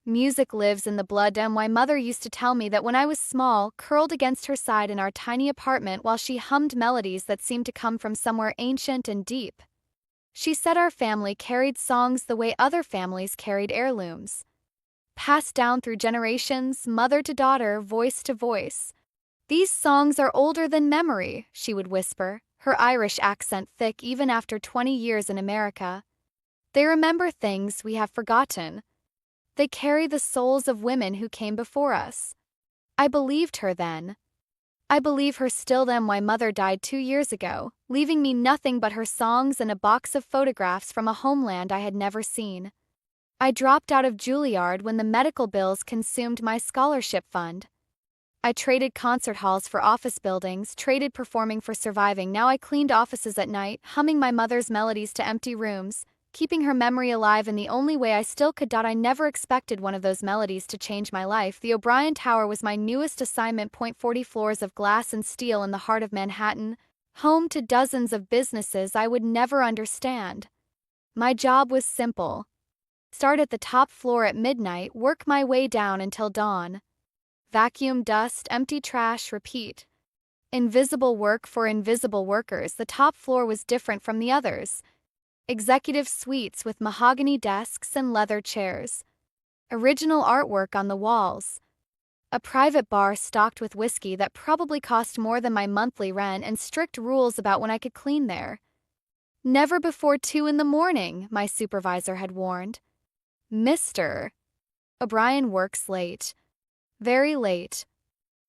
Music lives in the blood, and my mother used to tell me that when I was small, curled against her side in our tiny apartment while she hummed melodies that seemed to come from somewhere ancient and deep. She said our family carried songs the way other families carried heirlooms. Passed down through generations, mother to daughter, voice to voice. These songs are older than memory, she would whisper, her Irish accent thick even after 20 years in America. They remember things we have forgotten. They carry the souls of women who came before us. I believed her then. I believe her still then. My mother died 2 years ago, leaving me nothing but her songs and a box of photographs from a homeland I had never seen. I dropped out of Juilliard when the medical bills consumed my scholarship fund. I traded concert halls for office buildings, traded performing for surviving. Now I cleaned offices at night, humming my mother's melodies to empty rooms, keeping her memory alive in the only way I still could. I never expected one of those melodies to change my life. The O'Brien Tower was my newest assignment. 40 floors of glass and steel in the heart of Manhattan, home to dozens of businesses I would never understand. My job was simple. Start at the top floor at midnight, work my way down until dawn. Vacuum, dust, empty trash, repeat. Invisible work for invisible workers. The top floor was different from the others. Executive suites with mahogany desks and leather chairs. Original artwork on the walls. A private bar stocked with whiskey that probably cost more than my monthly rent, and strict rules about when I could clean there. Never before 2 in the morning, my supervisor had warned. Mr. O'Brien works late. Very late.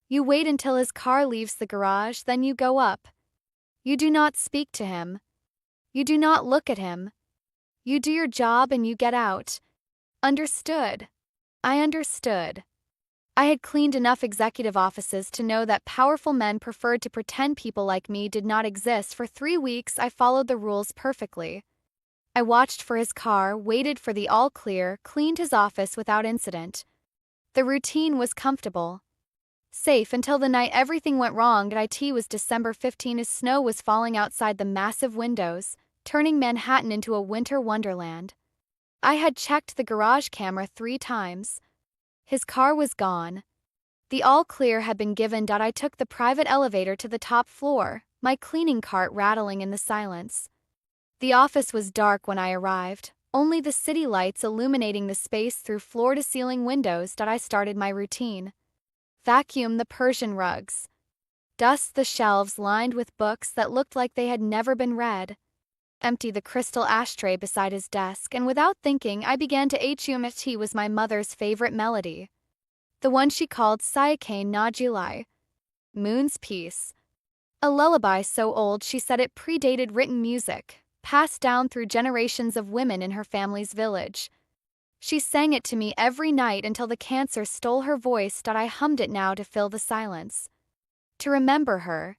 You wait until his car leaves the garage, then you go up. You do not speak to him. You do not look at him. You do your job and you get out. Understood. I understood. I had cleaned enough executive offices to know that powerful men preferred to pretend people like me did not exist. For 3 weeks, I followed the rules perfectly. I watched for his car, waited for the all clear, cleaned his office without incident. The routine was comfortable. Safe until the night everything went wrong. It was December 15 as snow was falling outside the massive windows, turning Manhattan into a winter wonderland. I had checked the garage camera 3 times. His car was gone. The all clear had been given. I took the private elevator to the top floor, my cleaning cart rattling in the silence. The office was dark when I arrived, only the city lights illuminating the space through floor-to-ceiling windows. I started my routine. Vacuum the Persian rugs. Dust the shelves lined with books that looked like they had never been read. Empty the crystal ashtray beside his desk, and without thinking I began to hum. It was my mother's favorite melody. The one she called Sayakane Najilai. Moon's Peace. A lullaby so old she said it predated written music, passed down through generations of women in her family's village. She sang it to me every night until the cancer stole her voice. I hummed it now to fill the silence. To remember her.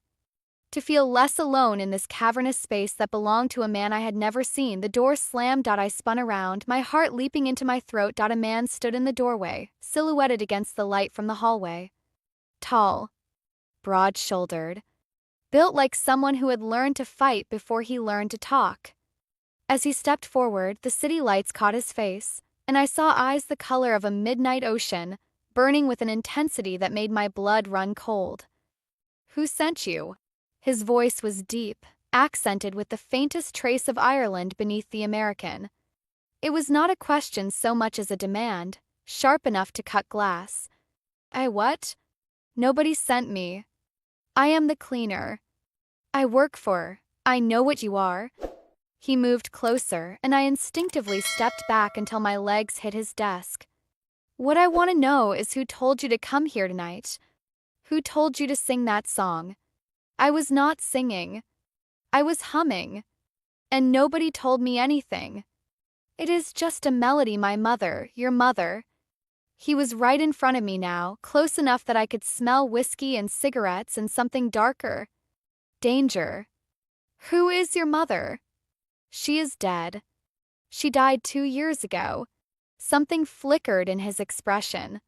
To feel less alone in this cavernous space that belonged to a man I had never seen. The door slammed. I spun around, my heart leaping into my throat. A man stood in the doorway, silhouetted against the light from the hallway. Tall. Broad-shouldered. Built like someone who had learned to fight before he learned to talk. As he stepped forward, the city lights caught his face, and I saw eyes the color of a midnight ocean, burning with an intensity that made my blood run cold. Who sent you? His voice was deep, accented with the faintest trace of Ireland beneath the American. It was not a question so much as a demand, sharp enough to cut glass. What? Nobody sent me. I am the cleaner. I work for. I know what you are. He moved closer, and I instinctively stepped back until my legs hit his desk. What I want to know is who told you to come here tonight? Who told you to sing that song? I was not singing. I was humming. And nobody told me anything. It is just a melody. My mother, your mother. He was right in front of me now, close enough that I could smell whiskey and cigarettes and something darker. Danger. Who is your mother? She is dead. She died 2 years ago. Something flickered in his expression.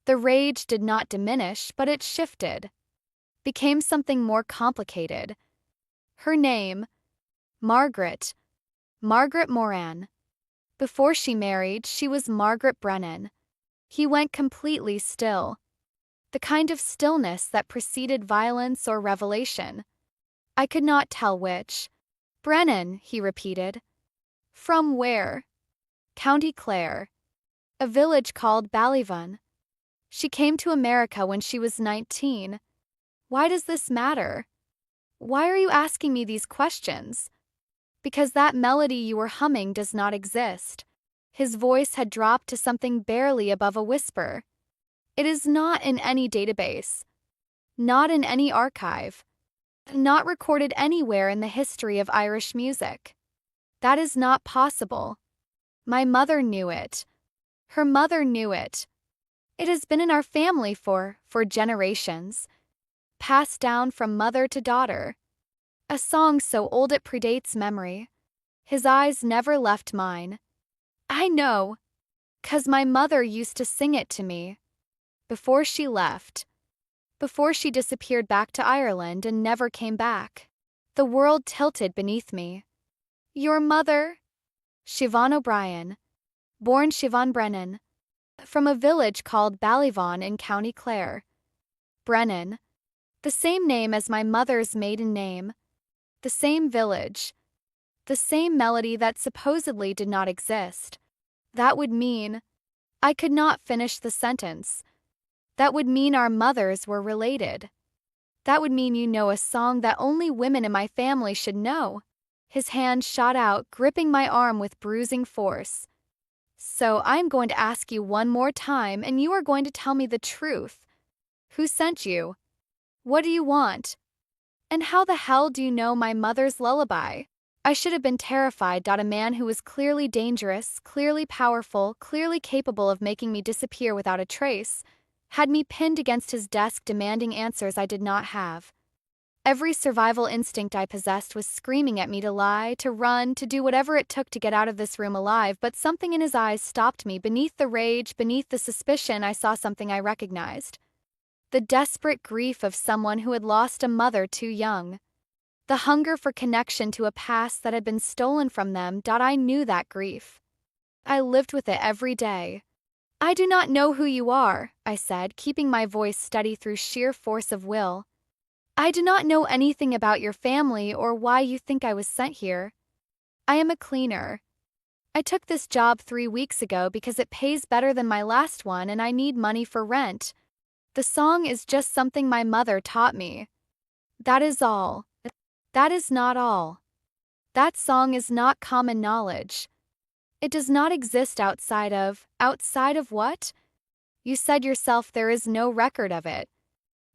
The rage did not diminish, but it shifted. Became something more complicated. Her name, Margaret. Margaret Moran. Before she married, she was Margaret Brennan. He went completely still. The kind of stillness that preceded violence or revelation. I could not tell which. Brennan, he repeated. From where? County Clare. A village called Ballyvan. She came to America when she was 19. Why does this matter? Why are you asking me these questions? Because that melody you were humming does not exist. His voice had dropped to something barely above a whisper. It is not in any database. Not in any archive. Not recorded anywhere in the history of Irish music. That is not possible. My mother knew it. Her mother knew it. It has been in our family for generations. Passed down from mother to daughter. A song so old it predates memory. His eyes never left mine. I know. 'Cause my mother used to sing it to me. Before she left. Before she disappeared back to Ireland and never came back. The world tilted beneath me. Your mother? Siobhan O'Brien. Born Siobhan Brennan. From a village called Ballyvan in County Clare. Brennan. The same name as my mother's maiden name. The same village. The same melody that supposedly did not exist. That would mean... I could not finish the sentence. That would mean our mothers were related. That would mean you know a song that only women in my family should know. His hand shot out, gripping my arm with bruising force. So I'm going to ask you one more time, and you are going to tell me the truth. Who sent you? What do you want? And how the hell do you know my mother's lullaby? I should have been terrified. A man who was clearly dangerous, clearly powerful, clearly capable of making me disappear without a trace, had me pinned against his desk demanding answers I did not have. Every survival instinct I possessed was screaming at me to lie, to run, to do whatever it took to get out of this room alive, but something in his eyes stopped me. Beneath the rage, beneath the suspicion, I saw something I recognized. The desperate grief of someone who had lost a mother too young. The hunger for connection to a past that had been stolen from them. I knew that grief. I lived with it every day. I do not know who you are, I said, keeping my voice steady through sheer force of will. I do not know anything about your family or why you think I was sent here. I am a cleaner. I took this job 3 weeks ago because it pays better than my last one and I need money for rent. The song is just something my mother taught me. That is all. That is not all. That song is not common knowledge. It does not exist outside of what? You said yourself there is no record of it.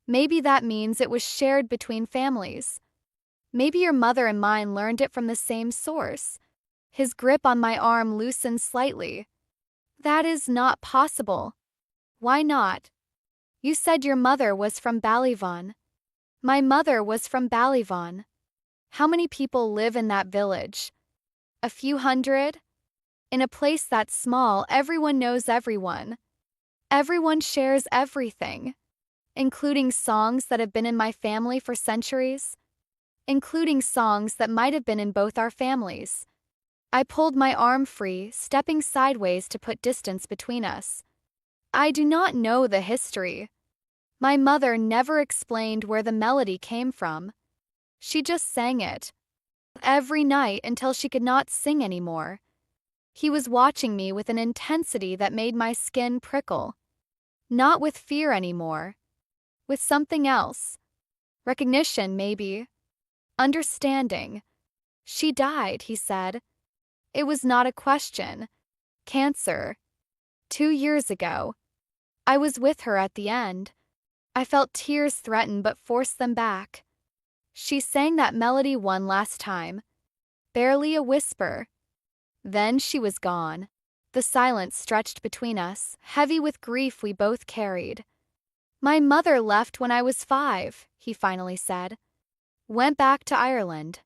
Maybe that means it was shared between families. Maybe your mother and mine learned it from the same source. His grip on my arm loosened slightly. That is not possible. Why not? You said your mother was from Ballyvan. My mother was from Ballyvan. How many people live in that village? A few hundred? In a place that small, everyone knows everyone. Everyone shares everything. Including songs that have been in my family for centuries. Including songs that might have been in both our families. I pulled my arm free, stepping sideways to put distance between us. I do not know the history. My mother never explained where the melody came from. She just sang it. Every night until she could not sing anymore. He was watching me with an intensity that made my skin prickle. Not with fear anymore. With something else. Recognition, maybe. Understanding. She died, he said. It was not a question. Cancer. 2 years ago. I was with her at the end. I felt tears threaten but forced them back. She sang that melody one last time. Barely a whisper. Then she was gone. The silence stretched between us, heavy with grief we both carried. My mother left when I was 5, he finally said. Went back to Ireland.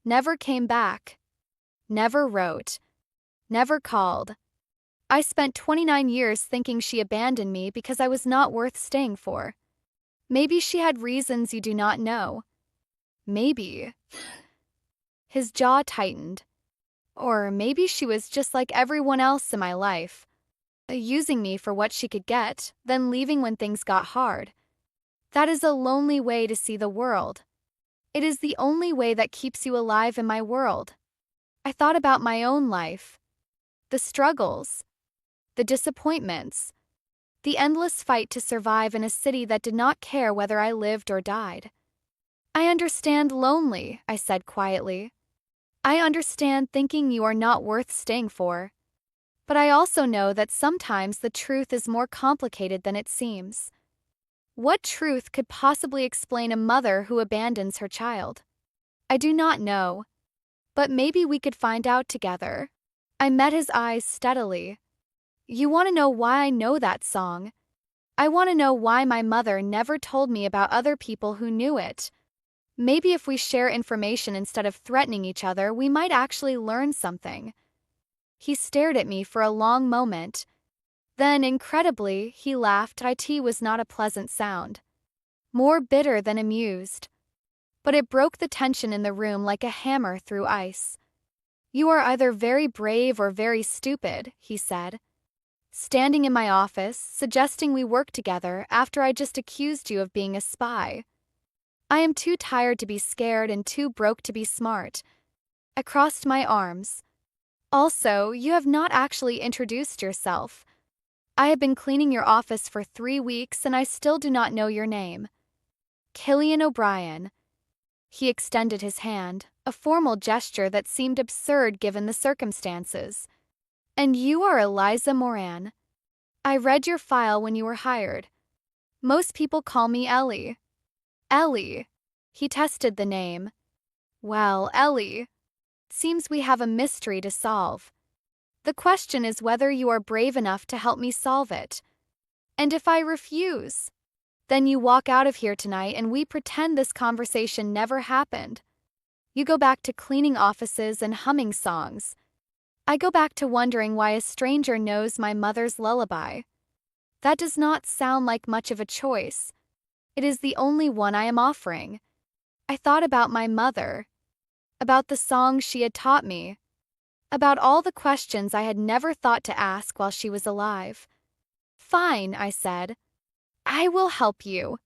Never came back. Never wrote. Never called. I spent 29 years thinking she abandoned me because I was not worth staying for. Maybe she had reasons you do not know. Maybe. His jaw tightened. Or maybe she was just like everyone else in my life. using me for what she could get, then leaving when things got hard. That is a lonely way to see the world. It is the only way that keeps you alive in my world. I thought about my own life. The struggles. The disappointments. The endless fight to survive in a city that did not care whether I lived or died. I understand lonely, I said quietly. I understand thinking you are not worth staying for. But I also know that sometimes the truth is more complicated than it seems. What truth could possibly explain a mother who abandons her child? I do not know. But maybe we could find out together. I met his eyes steadily. You want to know why I know that song? I want to know why my mother never told me about other people who knew it. Maybe if we share information instead of threatening each other, we might actually learn something. He stared at me for a long moment. Then, incredibly, he laughed. It was not a pleasant sound. More bitter than amused. But it broke the tension in the room like a hammer through ice. You are either very brave or very stupid, he said. Standing in my office, suggesting we work together after I just accused you of being a spy. I am too tired to be scared and too broke to be smart. I crossed my arms. Also, you have not actually introduced yourself. I have been cleaning your office for 3 weeks and I still do not know your name. Killian O'Brien. He extended his hand, a formal gesture that seemed absurd given the circumstances. And you are Eliza Moran. I read your file when you were hired. Most people call me Ellie. Ellie. He tested the name. Well, Ellie. Seems we have a mystery to solve. The question is whether you are brave enough to help me solve it. And if I refuse, then you walk out of here tonight and we pretend this conversation never happened. You go back to cleaning offices and humming songs. I go back to wondering why a stranger knows my mother's lullaby. That does not sound like much of a choice. It is the only one I am offering. I thought about my mother, about the songs she had taught me, about all the questions I had never thought to ask while she was alive. Fine, I said. I will help you.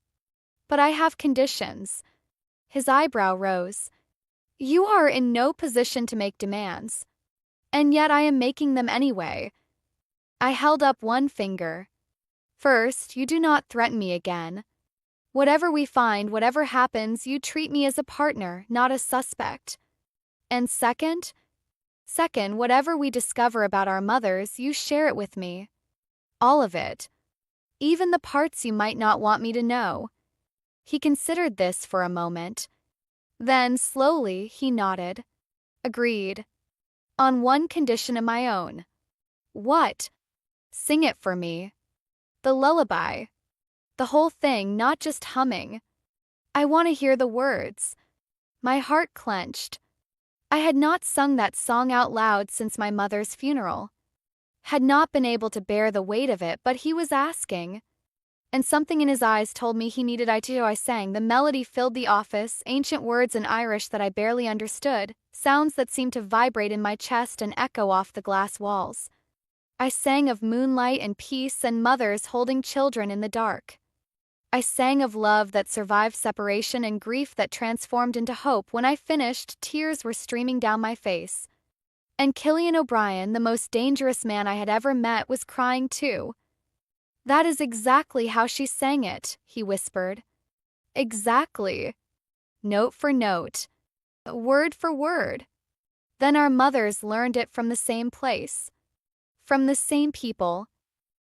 But I have conditions. His eyebrow rose. You are in no position to make demands. And yet I am making them anyway. I held up one finger. First, you do not threaten me again. Whatever we find, whatever happens, you treat me as a partner, not a suspect. And second, whatever we discover about our mothers, you share it with me. All of it. Even the parts you might not want me to know. He considered this for a moment. Then, slowly, he nodded. Agreed. On one condition of my own. What? Sing it for me. The lullaby. The whole thing, not just humming. I want to hear the words. My heart clenched. I had not sung that song out loud since my mother's funeral. Had not been able to bear the weight of it, but he was asking. And something in his eyes told me he needed it too. I sang. The melody filled the office, ancient words in Irish that I barely understood, sounds that seemed to vibrate in my chest and echo off the glass walls. I sang of moonlight and peace and mothers holding children in the dark. I sang of love that survived separation and grief that transformed into hope. When I finished, tears were streaming down my face. And Killian O'Brien, the most dangerous man I had ever met, was crying too. That is exactly how she sang it, he whispered. Exactly. Note for note. Word for word. Then our mothers learned it from the same place. From the same people.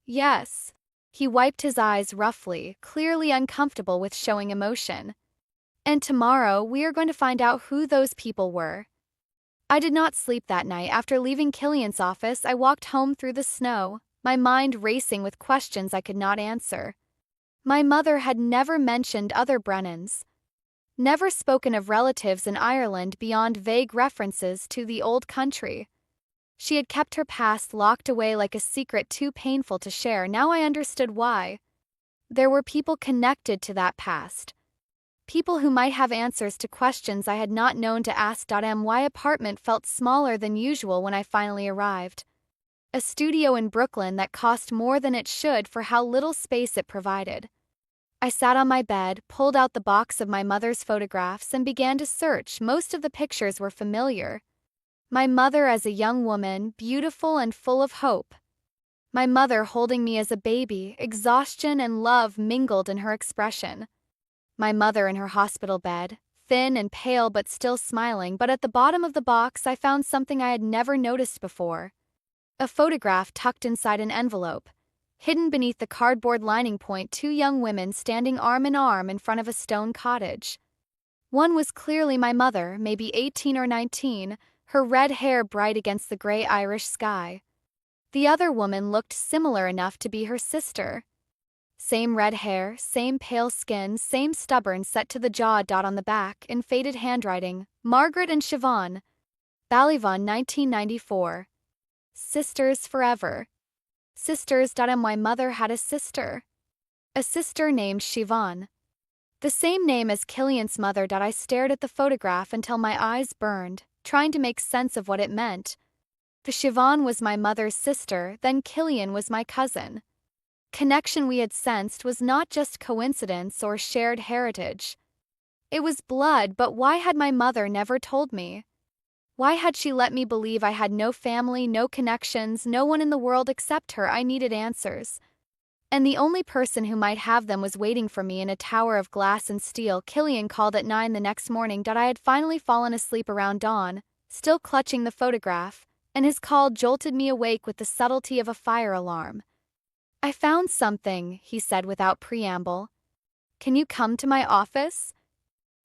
Yes. He wiped his eyes roughly, clearly uncomfortable with showing emotion. And tomorrow we are going to find out who those people were. I did not sleep that night. After leaving Killian's office, I walked home through the snow, my mind racing with questions I could not answer. My mother had never mentioned other Brennans. Never spoken of relatives in Ireland beyond vague references to the old country. She had kept her past locked away like a secret too painful to share. Now I understood why. There were people connected to that past. People who might have answers to questions I had not known to ask. My apartment felt smaller than usual when I finally arrived. a studio in Brooklyn that cost more than it should for how little space it provided. I sat on my bed, pulled out the box of my mother's photographs, and began to search. Most of the pictures were familiar. My mother as a young woman, beautiful and full of hope. My mother holding me as a baby, exhaustion and love mingled in her expression. My mother in her hospital bed, thin and pale but still smiling, but at the bottom of the box I found something I had never noticed before. A photograph tucked inside an envelope. Hidden beneath the cardboard lining point, two young women standing arm in arm in front of a stone cottage. One was clearly my mother, maybe 18 or 19, her red hair bright against the gray Irish sky. The other woman looked similar enough to be her sister. Same red hair, same pale skin, same stubborn set to the jaw dot on the back, in faded handwriting, Margaret and Siobhan. Ballyvaughan, 1994. Sisters forever. Sisters. My mother had a sister. A sister named Siobhan. The same name as Killian's mother. I stared at the photograph until my eyes burned, trying to make sense of what it meant. The Siobhan was my mother's sister, then Killian was my cousin. Connection we had sensed was not just coincidence or shared heritage. It was blood, but why had my mother never told me? Why had she let me believe I had no family, no connections, no one in the world except her? I needed answers. And the only person who might have them was waiting for me in a tower of glass and steel. Killian called at 9 the next morning. I had finally fallen asleep around dawn, still clutching the photograph, and his call jolted me awake with the subtlety of a fire alarm. I found something, he said without preamble. Can you come to my office?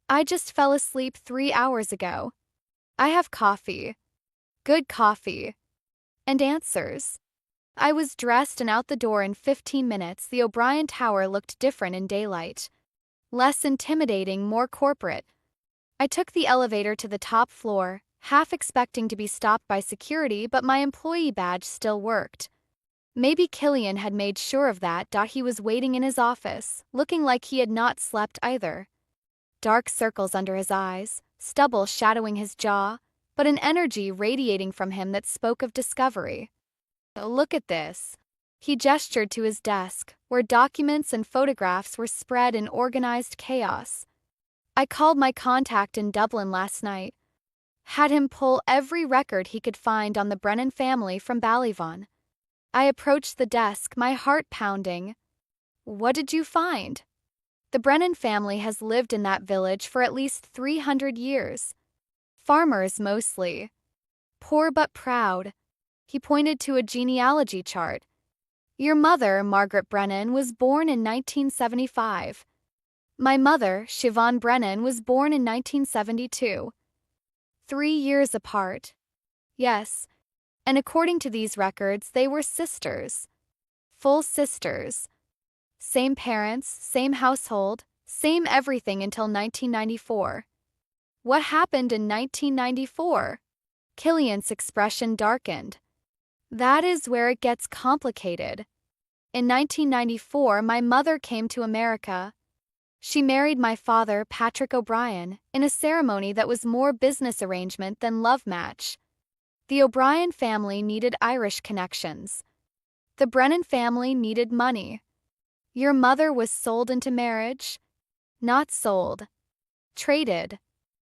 I just fell asleep 3 hours ago. I have coffee. Good coffee. And answers. I was dressed and out the door in 15 minutes. The O'Brien Tower looked different in daylight. Less intimidating, more corporate. I took the elevator to the top floor, half expecting to be stopped by security, but my employee badge still worked. Maybe Killian had made sure of that. He was waiting in his office, looking like he had not slept either. Dark circles under his eyes, stubble shadowing his jaw, but an energy radiating from him that spoke of discovery. Look at this. He gestured to his desk, where documents and photographs were spread in organized chaos. I called my contact in Dublin last night. Had him pull every record he could find on the Brennan family from Ballyvaughan. I approached the desk, my heart pounding. What did you find? The Brennan family has lived in that village for at least 300 years. Farmers mostly. Poor but proud. He pointed to a genealogy chart. Your mother, Margaret Brennan, was born in 1975. My mother, Siobhan Brennan, was born in 1972. 3 years apart. Yes, and according to these records, they were sisters. Full sisters. Same parents, same household, same everything until 1994. What happened in 1994? Killian's expression darkened. That is where it gets complicated. In 1994, my mother came to America. She married my father, Patrick O'Brien, in a ceremony that was more business arrangement than love match. The O'Brien family needed Irish connections. The Brennan family needed money. Your mother was sold into marriage? Not sold. Traded.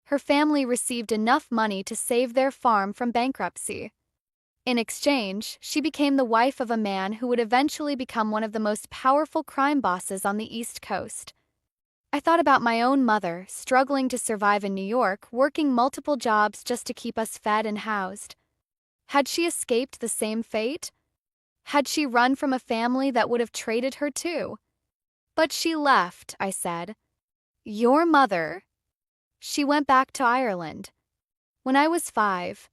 Her family received enough money to save their farm from bankruptcy. In exchange, she became the wife of a man who would eventually become one of the most powerful crime bosses on the East Coast. I thought about my own mother, struggling to survive in New York, working multiple jobs just to keep us fed and housed. Had she escaped the same fate? Had she run from a family that would have traded her too? But she left, I said. Your mother. She went back to Ireland. When I was 5.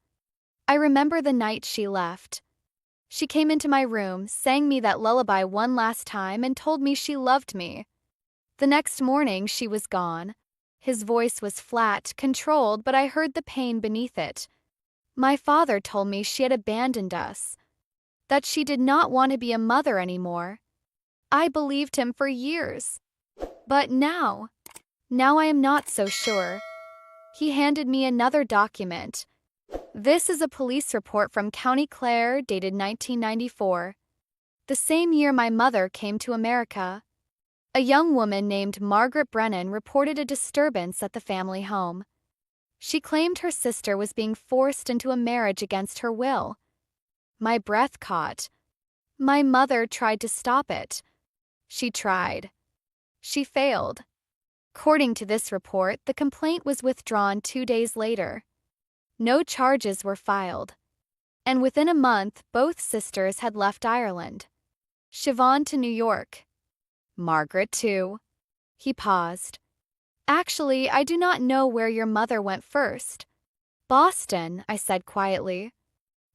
I remember the night she left. She came into my room, sang me that lullaby one last time, and told me she loved me. The next morning she was gone. His voice was flat, controlled, but I heard the pain beneath it. My father told me she had abandoned us, that she did not want to be a mother anymore. I believed him for years. But now I am not so sure. He handed me another document. This is a police report from County Clare dated 1994. The same year my mother came to America. A young woman named Margaret Brennan reported a disturbance at the family home. She claimed her sister was being forced into a marriage against her will. My breath caught. My mother tried to stop it. She tried. She failed. According to this report, the complaint was withdrawn 2 days later. No charges were filed. And within a month, both sisters had left Ireland. Siobhan to New York. Margaret too. He paused. Actually, I do not know where your mother went first. Boston, I said quietly.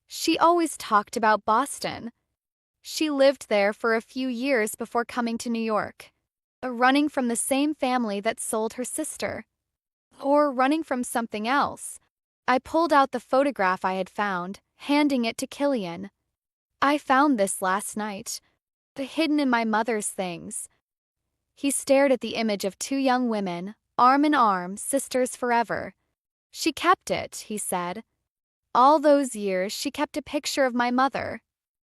She always talked about Boston. She lived there for a few years before coming to New York, running from the same family that sold her sister. Or running from something else. I pulled out the photograph I had found, handing it to Killian. I found this last night, hidden in my mother's things. He stared at the image of two young women, arm in arm, sisters forever. She kept it, he said. All those years she kept a picture of my mother.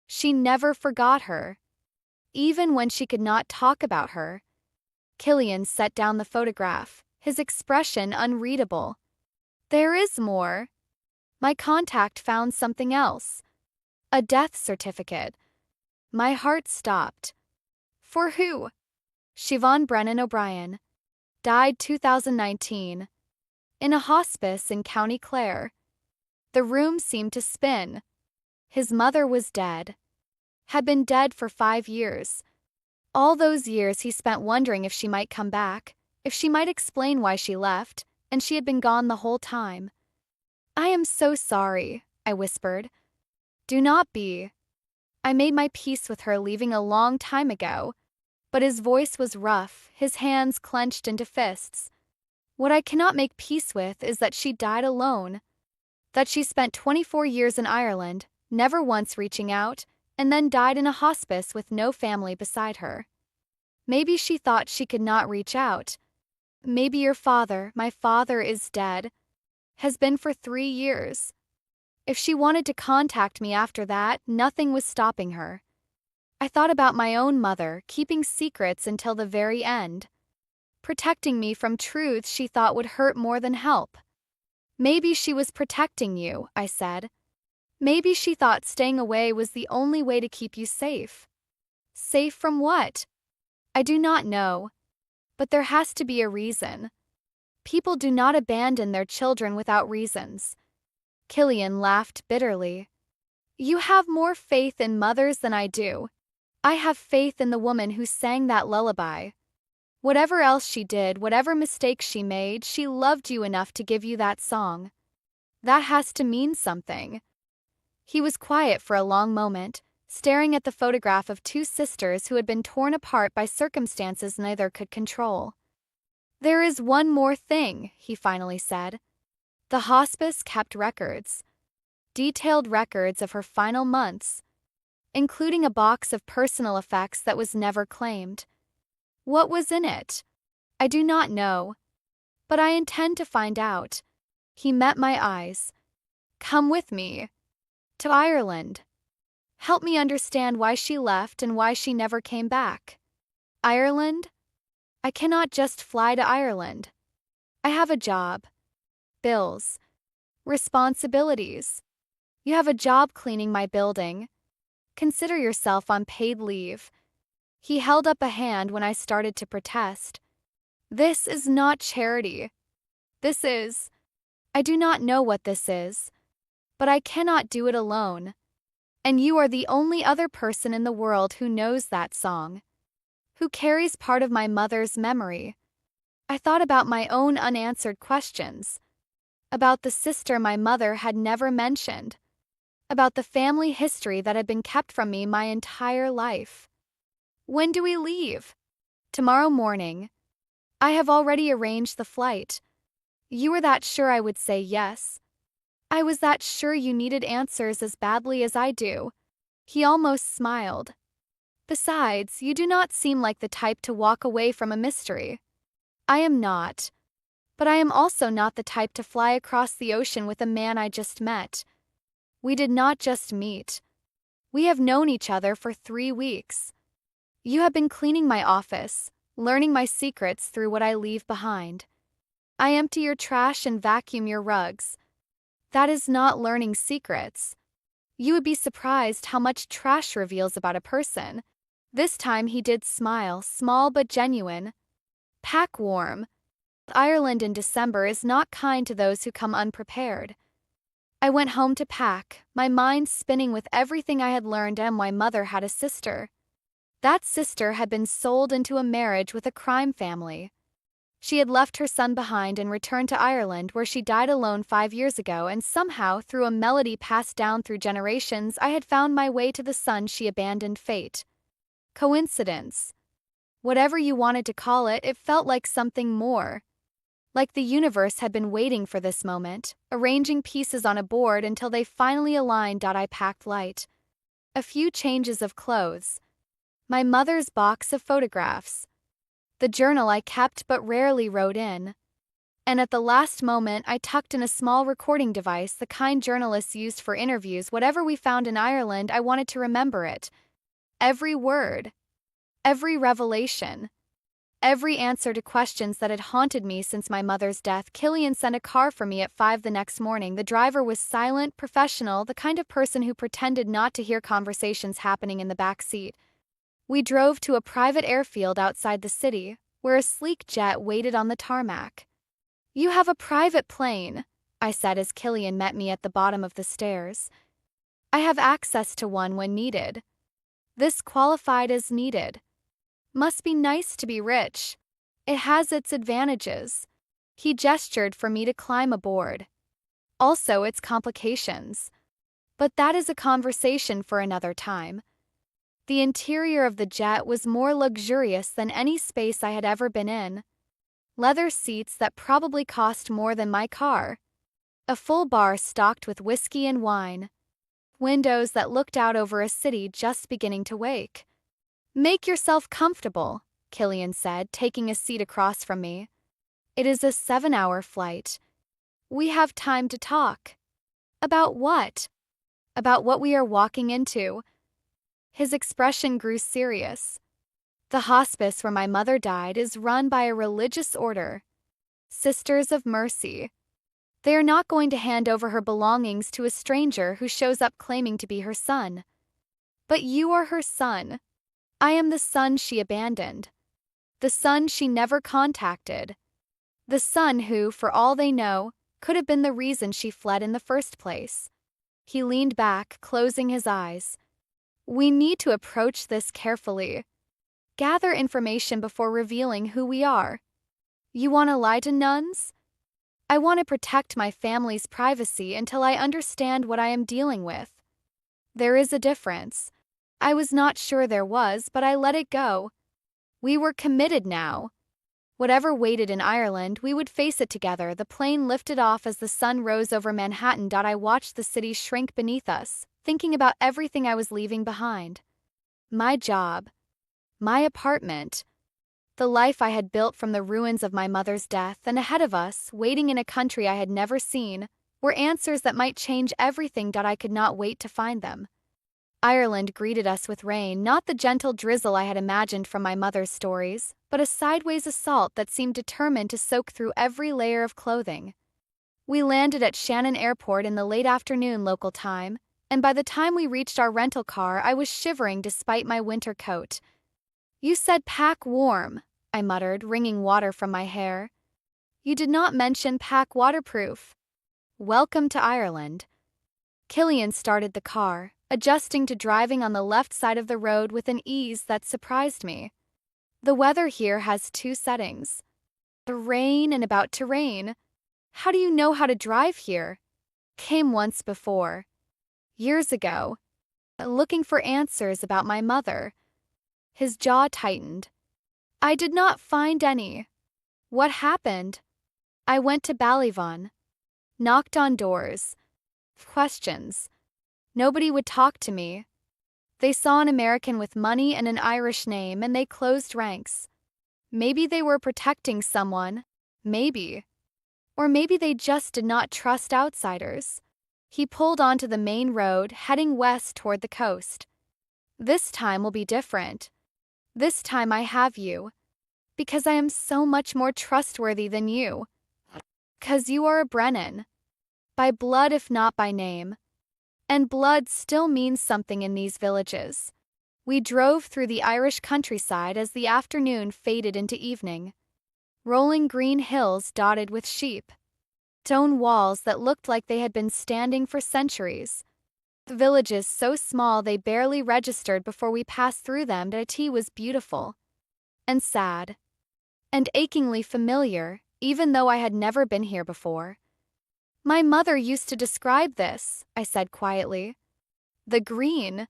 She never forgot her. Even when she could not talk about her. Killian set down the photograph, his expression unreadable. There is more. My contact found something else. A death certificate. My heart stopped. For who? Siobhan Brennan O'Brien. Died 2019. In a hospice in County Clare. The room seemed to spin. His mother was dead. Had been dead for 5 years. All those years he spent wondering if she might come back, if she might explain why she left, and she had been gone the whole time. I am so sorry, I whispered. Do not be. I made my peace with her leaving a long time ago, but his voice was rough, his hands clenched into fists. What I cannot make peace with is that she died alone, that she spent 24 years in Ireland, never once reaching out, and then died in a hospice with no family beside her. Maybe she thought she could not reach out. Maybe your father, my father is dead, has been for 3 years. If she wanted to contact me after that, nothing was stopping her. I thought about my own mother, keeping secrets until the very end, protecting me from truths she thought would hurt more than help. Maybe she was protecting you, I said. Maybe she thought staying away was the only way to keep you safe. Safe from what? I do not know. But there has to be a reason. People do not abandon their children without reasons. Killian laughed bitterly. You have more faith in mothers than I do. I have faith in the woman who sang that lullaby. Whatever else she did, whatever mistakes she made, she loved you enough to give you that song. That has to mean something. He was quiet for a long moment, staring at the photograph of two sisters who had been torn apart by circumstances neither could control. There is one more thing, he finally said. The hospice kept records. Detailed records of her final months, including a box of personal effects that was never claimed. What was in it? I do not know. But I intend to find out. He met my eyes. Come with me. To Ireland. Help me understand why she left and why she never came back. Ireland? I cannot just fly to Ireland. I have a job. Bills. Responsibilities. You have a job cleaning my building. Consider yourself on paid leave. He held up a hand when I started to protest. This is not charity. This is... I do not know what this is, but I cannot do it alone. And you are the only other person in the world who knows that song, who carries part of my mother's memory. I thought about my own unanswered questions, about the sister my mother had never mentioned, about the family history that had been kept from me my entire life. When do we leave? Tomorrow morning. I have already arranged the flight. You were that sure I would say yes. I was that sure you needed answers as badly as I do. He almost smiled. Besides, you do not seem like the type to walk away from a mystery. I am not. But I am also not the type to fly across the ocean with a man I just met. We did not just meet. We have known each other for 3 weeks. You have been cleaning my office, learning my secrets through what I leave behind. I empty your trash and vacuum your rugs. That is not learning secrets. You would be surprised how much trash reveals about a person. This time he did smile, small but genuine. Pack warm. Ireland in December is not kind to those who come unprepared. I went home to pack, my mind spinning with everything I had learned and my mother had a sister. That sister had been sold into a marriage with a crime family. She had left her son behind and returned to Ireland, where she died alone 5 years ago, and somehow, through a melody passed down through generations, I had found my way to the son she abandoned. Fate. Coincidence. Whatever you wanted to call it, it felt like something more. Like the universe had been waiting for this moment, arranging pieces on a board until they finally aligned. I packed light. A few changes of clothes. My mother's box of photographs. The journal I kept but rarely wrote in. And at the last moment, I tucked in a small recording device, the kind journalists used for interviews. Whatever we found in Ireland, I wanted to remember it. Every word. Every revelation. Every answer to questions that had haunted me since my mother's death. Killian sent a car for me at 5 the next morning. The driver was silent, professional, the kind of person who pretended not to hear conversations happening in the back seat. We drove to a private airfield outside the city, where a sleek jet waited on the tarmac. "You have a private plane," I said as Killian met me at the bottom of the stairs. "I have access to one when needed." This qualified as needed. Must be nice to be rich. It has its advantages. He gestured for me to climb aboard. Also its complications. But that is a conversation for another time. The interior of the jet was more luxurious than any space I had ever been in. Leather seats that probably cost more than my car. A full bar stocked with whiskey and wine. Windows that looked out over a city just beginning to wake. "Make yourself comfortable," Killian said, taking a seat across from me. "It is a 7-hour flight. We have time to talk." "About what?" "About what we are walking into." His expression grew serious. "The hospice where my mother died is run by a religious order. Sisters of Mercy. They are not going to hand over her belongings to a stranger who shows up claiming to be her son. But you are her son. I am the son she abandoned. The son she never contacted. The son who, for all they know, could have been the reason she fled in the first place." He leaned back, closing his eyes. "We need to approach this carefully. Gather information before revealing who we are. You want to lie to nuns? I want to protect my family's privacy until I understand what I am dealing with. There is a difference. I was not sure there was, but I let it go. We were committed now. Whatever waited in Ireland, we would face it together." The plane lifted off as the sun rose over Manhattan. I watched the city shrink beneath us, thinking about everything I was leaving behind. My job. My apartment. The life I had built from the ruins of my mother's death, and ahead of us, waiting in a country I had never seen, were answers that might change everything. I could not wait to find them. Ireland greeted us with rain, not the gentle drizzle I had imagined from my mother's stories, but a sideways assault that seemed determined to soak through every layer of clothing. We landed at Shannon Airport in the late afternoon local time, and by the time we reached our rental car, I was shivering despite my winter coat. "You said pack warm," I muttered, wringing water from my hair. "You did not mention pack waterproof." Welcome to Ireland. Killian started the car, adjusting to driving on the left side of the road with an ease that surprised me. "The weather here has 2 settings. The rain and about to rain. How do you know how to drive here?" "Came once before. Years ago. Looking for answers about my mother." His jaw tightened. "I did not find any." "What happened?" "I went to Ballyvon. Knocked on doors. Questions. Nobody would talk to me. They saw an American with money and an Irish name, and they closed ranks. Maybe they were protecting someone. Maybe. Or maybe they just did not trust outsiders. He pulled onto the main road, heading west toward the coast. This time will be different. This time I have you. Because I am so much more trustworthy than you. 'Cause you are a Brennan. By blood if not by name. And blood still means something in these villages. We drove through the Irish countryside as the afternoon faded into evening. Rolling green hills dotted with sheep. Stone walls that looked like they had been standing for centuries. The villages so small they barely registered before we passed through them that it was beautiful. And sad. And achingly familiar, even though I had never been here before. My mother used to describe this, I said quietly. The green.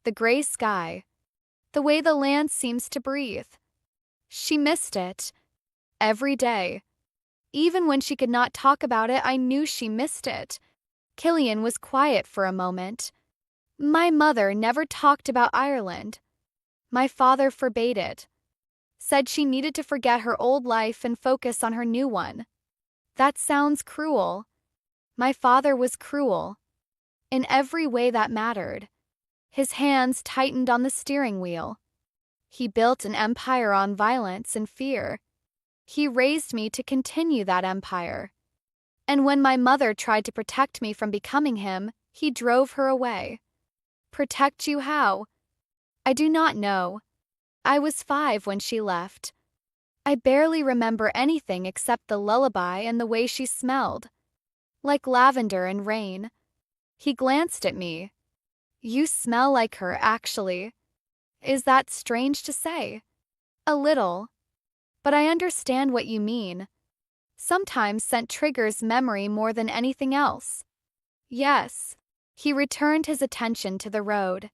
The gray sky. The way the land seems to breathe. She missed it. Every day. Even when she could not talk about it, I knew she missed it. Killian was quiet for a moment. My mother never talked about Ireland. My father forbade it. Said she needed to forget her old life and focus on her new one. That sounds cruel. My father was cruel. In every way that mattered. His hands tightened on the steering wheel. He built an empire on violence and fear. He raised me to continue that empire. And when my mother tried to protect me from becoming him, he drove her away. Protect you how? I do not know. I was 5 when she left. I barely remember anything except the lullaby and the way she smelled. Like lavender and rain. He glanced at me. You smell like her, actually. Is that strange to say? A little. But I understand what you mean. Sometimes scent triggers memory more than anything else. Yes. He returned his attention to the road.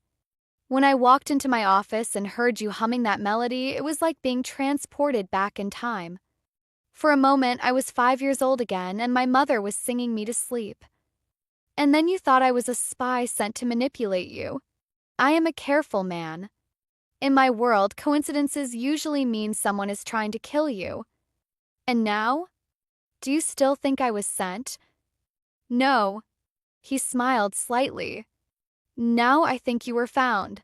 When I walked into my office and heard you humming that melody, it was like being transported back in time. For a moment, I was 5 years old again, and my mother was singing me to sleep. And then you thought I was a spy sent to manipulate you. I am a careful man. In my world, coincidences usually mean someone is trying to kill you. And now? Do you still think I was sent? No. He smiled slightly. Now I think you were found.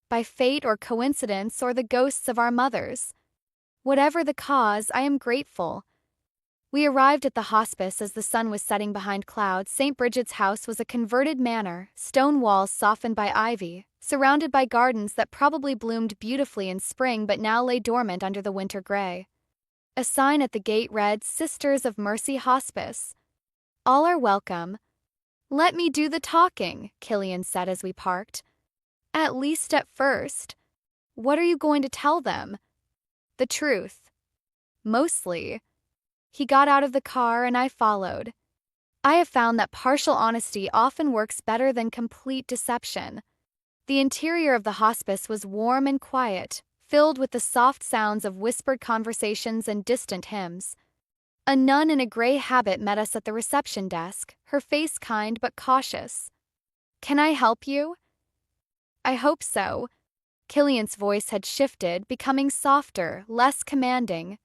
By fate or coincidence or the ghosts of our mothers. Whatever the cause, I am grateful. We arrived at the hospice as the sun was setting behind clouds. St. Bridget's house was a converted manor, stone walls softened by ivy, surrounded by gardens that probably bloomed beautifully in spring but now lay dormant under the winter gray. A sign at the gate read, Sisters of Mercy Hospice. All are welcome. Let me do the talking, Killian said as we parked. At least at first. What are you going to tell them? The truth. Mostly. He got out of the car and I followed. I have found that partial honesty often works better than complete deception. The interior of the hospice was warm and quiet, filled with the soft sounds of whispered conversations and distant hymns. A nun in a gray habit met us at the reception desk, her face kind but cautious. Can I help you? I hope so. Killian's voice had shifted, becoming softer, less commanding.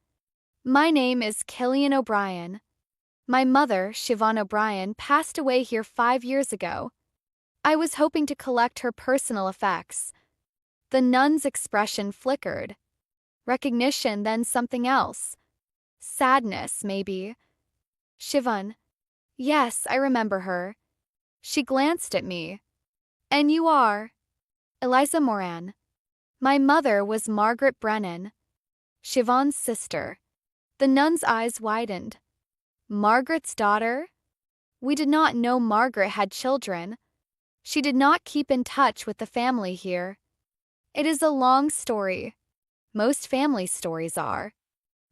My name is Killian O'Brien. My mother, Siobhan O'Brien, passed away here 5 years ago. I was hoping to collect her personal effects. The nun's expression flickered. Recognition, then something else. Sadness, maybe. Siobhan. Yes, I remember her. She glanced at me. And you are? Eliza Moran. My mother was Margaret Brennan. Siobhan's sister. The nun's eyes widened. Margaret's daughter? We did not know Margaret had children. She did not keep in touch with the family here. It is a long story. Most family stories are.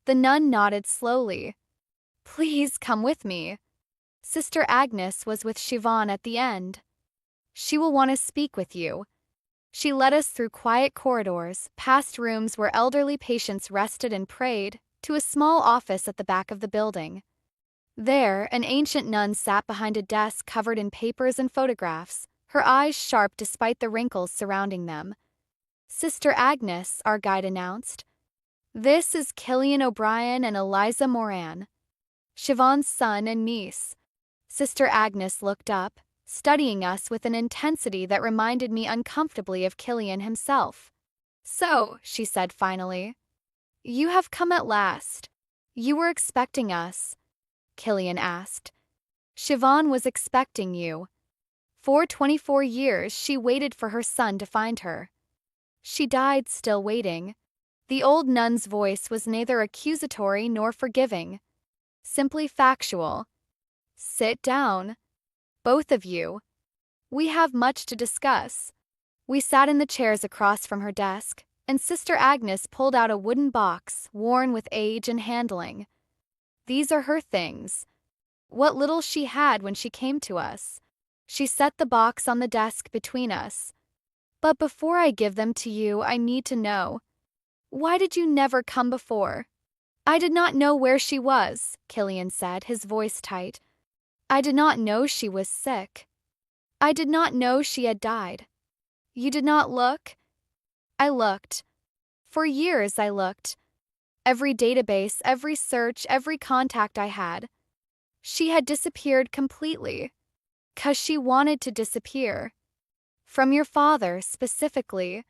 The nun nodded slowly. Please come with me. Sister Agnes was with Siobhan at the end. She will want to speak with you. She led us through quiet corridors, past rooms where elderly patients rested and prayed, to a small office at the back of the building. There, an ancient nun sat behind a desk covered in papers and photographs, her eyes sharp despite the wrinkles surrounding them. Sister Agnes, our guide announced. This is Killian O'Brien and Eliza Moran. Siobhan's son and niece. Sister Agnes looked up, studying us with an intensity that reminded me uncomfortably of Killian himself. "So," she said finally, "you have come at last. You were expecting us?" Killian asked. "Siobhan was expecting you. For 24 years she waited for her son to find her. She died still waiting." The old nun's voice was neither accusatory nor forgiving, simply factual. "Sit down, both of you. We have much to discuss." We sat in the chairs across from her desk, and Sister Agnes pulled out a wooden box worn with age and handling. "These are her things. What little she had when she came to us." She set the box on the desk between us. "But before I give them to you, I need to know. Why did you never come before?" "I did not know where she was," Killian said, his voice tight. "I did not know she was sick. I did not know she had died." "You did not look?" "I looked. For years I looked. Every database, every search, every contact I had. She had disappeared completely. 'Cause she wanted to disappear. From your father, specifically."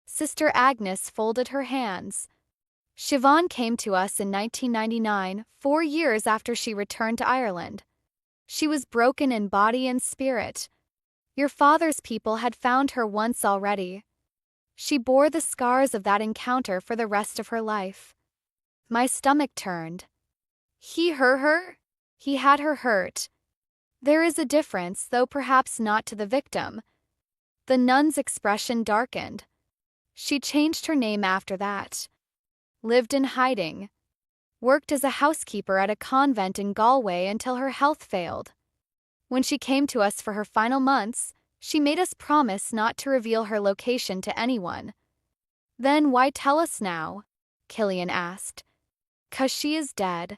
Sister Agnes folded her hands. "Siobhan came to us in 1999, 4 years after she returned to Ireland. She was broken in body and spirit. Your father's people had found her once already. She bore the scars of that encounter for the rest of her life." My stomach turned. He hurt her? He had her hurt. There is a difference, though perhaps not to the victim. The nun's expression darkened. She changed her name after that. Lived in hiding. Worked as a housekeeper at a convent in Galway until her health failed. When she came to us for her final months, she made us promise not to reveal her location to anyone. "Then why tell us now?" Killian asked. "'Cause she is dead.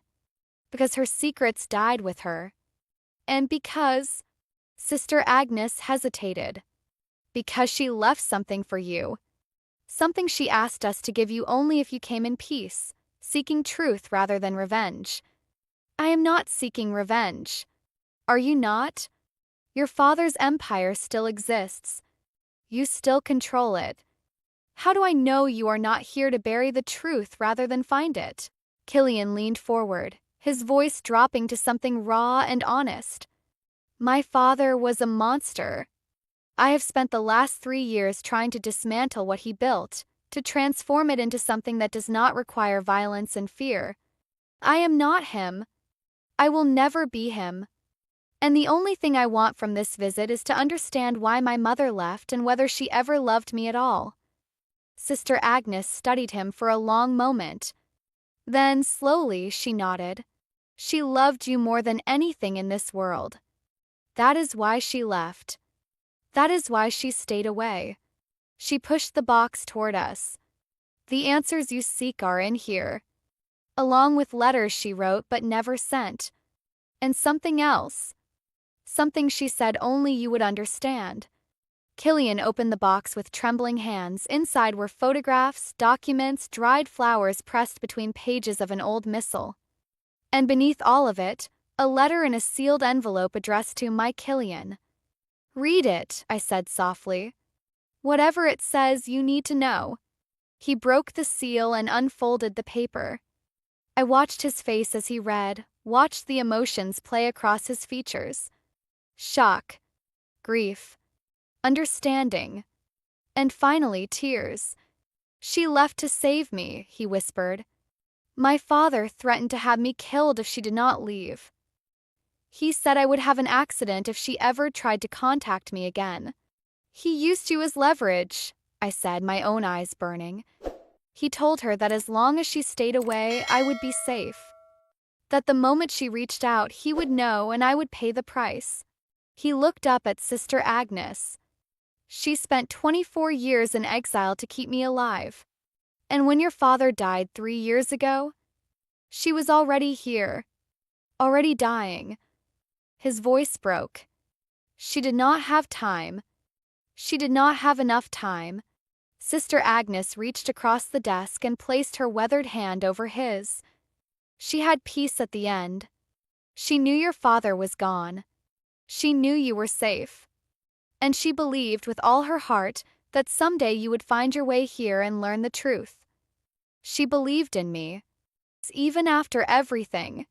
Because her secrets died with her. And because..." Sister Agnes hesitated. "Because she left something for you. Something she asked us to give you only if you came in peace, seeking truth rather than revenge." "I am not seeking revenge." "Are you not? Your father's empire still exists. You still control it. How do I know you are not here to bury the truth rather than find it?" Killian leaned forward, his voice dropping to something raw and honest. "My father was a monster. I have spent the last 3 years trying to dismantle what he built, to transform it into something that does not require violence and fear. I am not him. I will never be him. And the only thing I want from this visit is to understand why my mother left and whether she ever loved me at all." Sister Agnes studied him for a long moment. Then, slowly, she nodded. "She loved you more than anything in this world. That is why she left. That is why she stayed away." She pushed the box toward us. "The answers you seek are in here. Along with letters she wrote but never sent. And something else. Something she said only you would understand." Killian opened the box with trembling hands. Inside were photographs, documents, dried flowers pressed between pages of an old missal. And beneath all of it, a letter in a sealed envelope addressed to my Killian. "Read it," I said softly. "Whatever it says, you need to know." He broke the seal and unfolded the paper. I watched his face as he read, watched the emotions play across his features. Shock, grief, understanding, and finally tears. "She left to save me," he whispered. "My father threatened to have me killed if she did not leave. He said I would have an accident if she ever tried to contact me again." "He used you as leverage," I said, my own eyes burning. "He told her that as long as she stayed away, I would be safe. That the moment she reached out, he would know and I would pay the price." He looked up at Sister Agnes. "She spent 24 years in exile to keep me alive. And when your father died 3 years ago, she was already here, already dying." His voice broke. "She did not have time. She did not have enough time." Sister Agnes reached across the desk and placed her weathered hand over his. "She had peace at the end, She knew your father was gone. She knew you were safe. And she believed with all her heart that someday you would find your way here and learn the truth. She believed in me. Even after everything,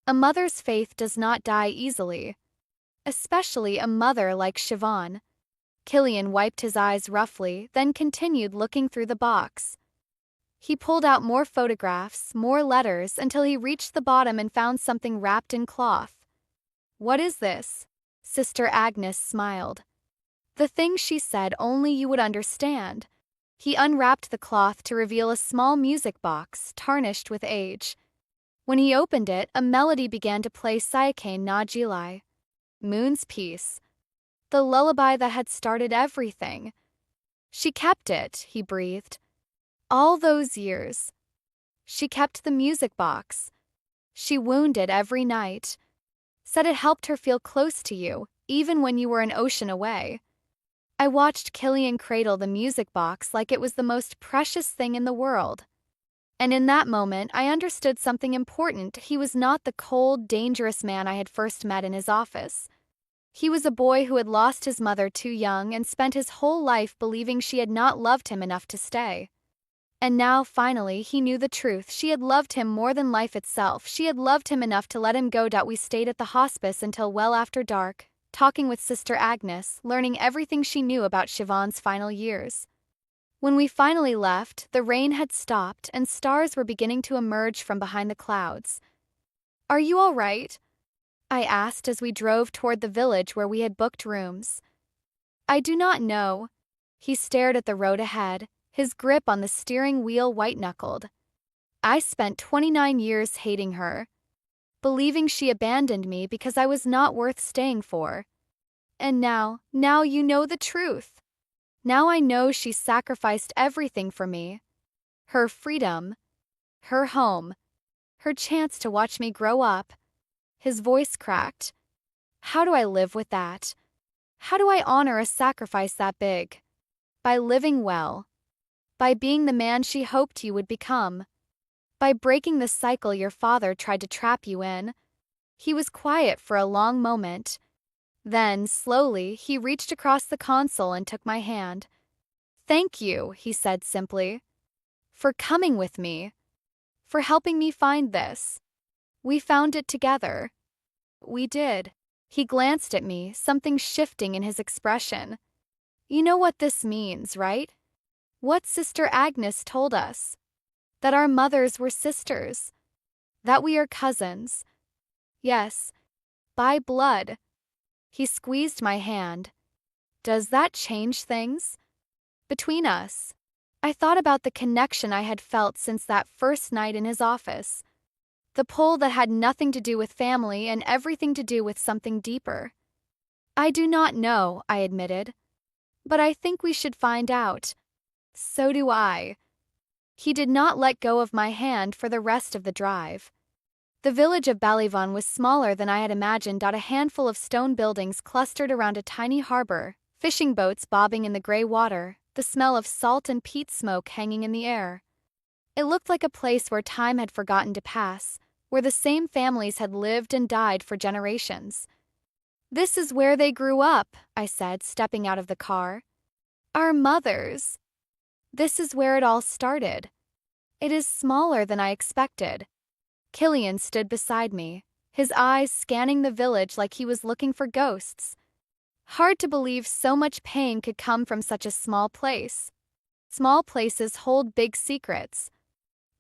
a mother's faith does not die easily. Especially a mother like Siobhan. Killian wiped his eyes roughly, then continued looking through the box. He pulled out more photographs, more letters, until he reached the bottom and found something wrapped in cloth. "What is this?" Sister Agnes smiled. "The thing she said only you would understand." He unwrapped the cloth to reveal a small music box, tarnished with age. When he opened it, a melody began to play Sayake Najilai, Moon's Peace, the lullaby that had started everything. "She kept it," he breathed. "All those years. She kept the music box. She wound it every night. Said it helped her feel close to you, even when you were an ocean away." I watched Killian cradle the music box like it was the most precious thing in the world. And in that moment, I understood something important. He was not the cold, dangerous man I had first met in his office. He was a boy who had lost his mother too young and spent his whole life believing she had not loved him enough to stay. And now, finally, he knew the truth. She had loved him more than life itself. She had loved him enough to let him go. We stayed at the hospice until well after dark, talking with Sister Agnes, learning everything she knew about Siobhan's final years. When we finally left, the rain had stopped and stars were beginning to emerge from behind the clouds. "Are you all right?" I asked as we drove toward the village where we had booked rooms. "I do not know." He stared at the road ahead, his grip on the steering wheel white-knuckled. "I spent 29 years hating her, believing she abandoned me because I was not worth staying for. And now you know the truth. Now I know she sacrificed everything for me. Her freedom, her home, her chance to watch me grow up." His voice cracked. "How do I live with that? How do I honor a sacrifice that big? By living well. By being the man she hoped you would become. By breaking the cycle your father tried to trap you in." He was quiet for a long moment. Then, slowly, he reached across the console and took my hand. "Thank you," he said simply. "For coming with me. For helping me find this. We found it together." "We did." He glanced at me, something shifting in his expression. "You know what this means, right? What Sister Agnes told us. That our mothers were sisters. That we are cousins. Yes, by blood." He squeezed my hand. "Does that change things? Between us?" I thought about the connection I had felt since that first night in his office. The pull that had nothing to do with family and everything to do with something deeper. "I do not know," I admitted. "But I think we should find out." "So do I." He did not let go of my hand for the rest of the drive. The village of Ballyvon was smaller than I had imagined. A handful of stone buildings clustered around a tiny harbor, fishing boats bobbing in the gray water, the smell of salt and peat smoke hanging in the air. It looked like a place where time had forgotten to pass, where the same families had lived and died for generations. "This is where they grew up," I said, stepping out of the car. "Our mothers. This is where it all started. It is smaller than I expected." Killian stood beside me, his eyes scanning the village like he was looking for ghosts. Hard to believe so much pain could come from such a small place. Small places hold big secrets.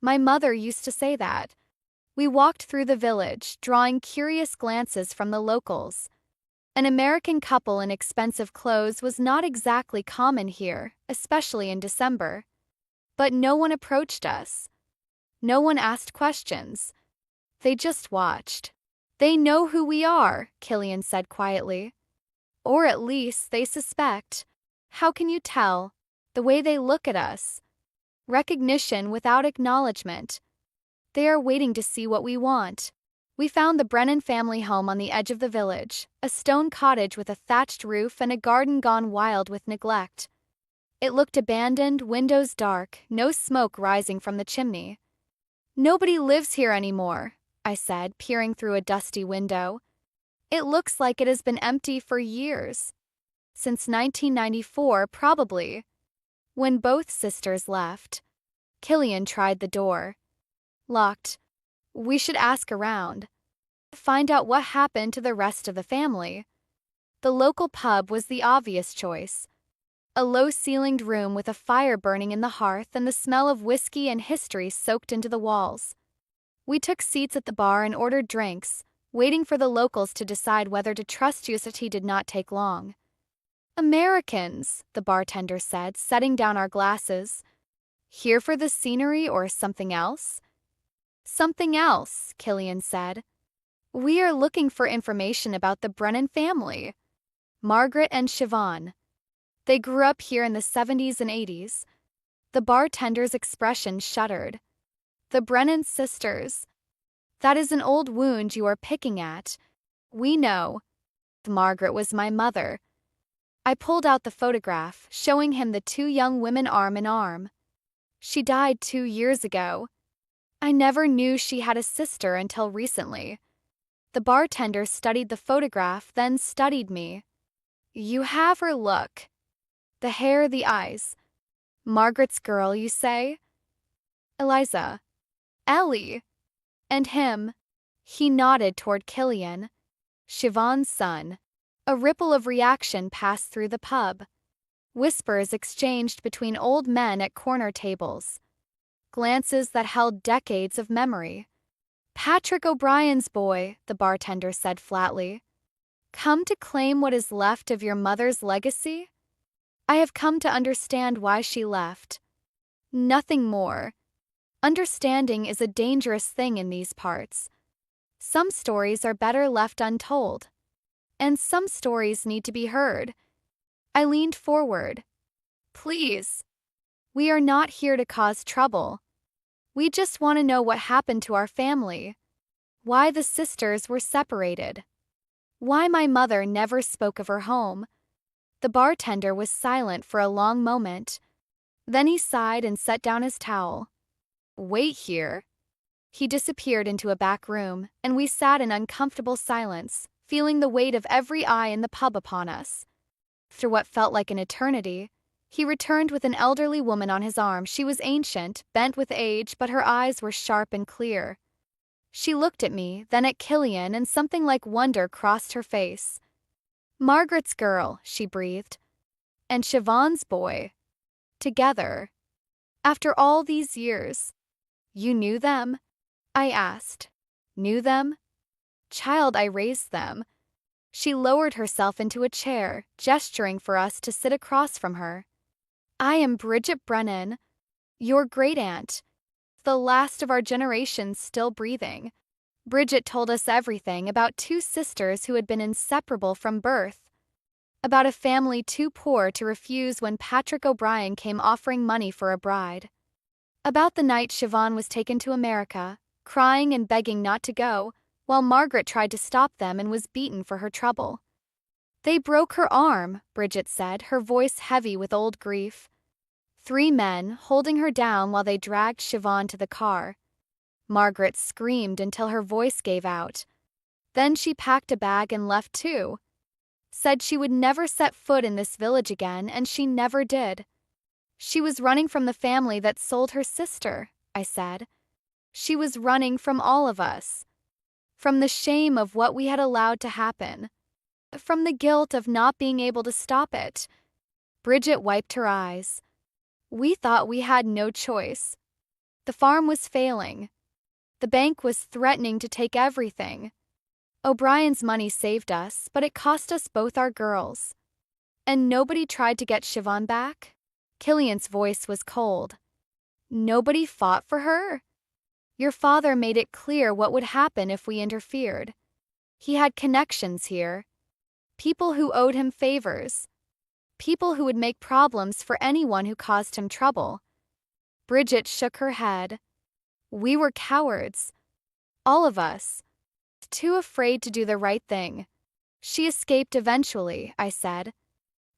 My mother used to say that. We walked through the village, drawing curious glances from the locals. An American couple in expensive clothes was not exactly common here, especially in December. But no one approached us. No one asked questions. They just watched. "They know who we are," Killian said quietly. "Or at least they suspect." "How can you tell?" "The way they look at us. Recognition without acknowledgement. They are waiting to see what we want." We found the Brennan family home on the edge of the village, a stone cottage with a thatched roof and a garden gone wild with neglect. It looked abandoned, windows dark, no smoke rising from the chimney. "Nobody lives here anymore," I said, peering through a dusty window. It looks like it has been empty for years. Since 1994, probably. When both sisters left, Killian tried the door. Locked. We should ask around. Find out what happened to the rest of the family. The local pub was the obvious choice. A low-ceilinged room with a fire burning in the hearth and the smell of whiskey and history soaked into the walls. We took seats at the bar and ordered drinks, waiting for the locals to decide whether to trust us. It did not take long. Americans, the bartender said, setting down our glasses. Here for the scenery or something else? Something else, Killian said. We are looking for information about the Brennan family. Margaret and Siobhan. They grew up here in the 70s and 80s. The bartender's expression shuddered. The Brennan sisters. That is an old wound you are picking at. We know. Margaret was my mother. I pulled out the photograph, showing him the two young women arm in arm. She died 2 years ago. I never knew she had a sister until recently. The bartender studied the photograph, then studied me. You have her look. The hair, the eyes. Margaret's girl, you say? Eliza. Ellie. And him. He nodded toward Killian. Siobhan's son. A ripple of reaction passed through the pub. Whispers exchanged between old men at corner tables. Glances that held decades of memory. Patrick O'Brien's boy, the bartender said flatly. Come to claim what is left of your mother's legacy? I have come to understand why she left. Nothing more. Understanding is a dangerous thing in these parts. Some stories are better left untold. And some stories need to be heard. I leaned forward. Please. We are not here to cause trouble. We just want to know what happened to our family. Why the sisters were separated. Why my mother never spoke of her home. The bartender was silent for a long moment. Then he sighed and set down his towel. Wait here. He disappeared into a back room, and we sat in uncomfortable silence, feeling the weight of every eye in the pub upon us. After what felt like an eternity, he returned with an elderly woman on his arm. She was ancient, bent with age, but her eyes were sharp and clear. She looked at me, then at Killian, and something like wonder crossed her face. Margaret's girl, she breathed. And Siobhan's boy. Together. After all these years. You knew them? I asked. Knew them? Child, I raised them. She lowered herself into a chair, gesturing for us to sit across from her. I am Bridget Brennan, your great-aunt, the last of our generation still breathing. Bridget told us everything about 2 sisters who had been inseparable from birth, about a family too poor to refuse when Patrick O'Brien came offering money for a bride, about the night Siobhan was taken to America, crying and begging not to go, while Margaret tried to stop them and was beaten for her trouble. They broke her arm, Bridget said, her voice heavy with old grief. 3 men, holding her down while they dragged Siobhan to the car. Margaret screamed until her voice gave out. Then she packed a bag and left too. Said she would never set foot in this village again, and she never did. She was running from the family that sold her sister, I said. She was running from all of us. From the shame of what we had allowed to happen. From the guilt of not being able to stop it. Bridget wiped her eyes. We thought we had no choice. The farm was failing. The bank was threatening to take everything. O'Brien's money saved us, but it cost us both our girls. And nobody tried to get Siobhan back? Killian's voice was cold. Nobody fought for her? Your father made it clear what would happen if we interfered. He had connections here. People who owed him favors. People who would make problems for anyone who caused him trouble. Bridget shook her head. We were cowards. All of us. Too afraid to do the right thing. She escaped eventually, I said.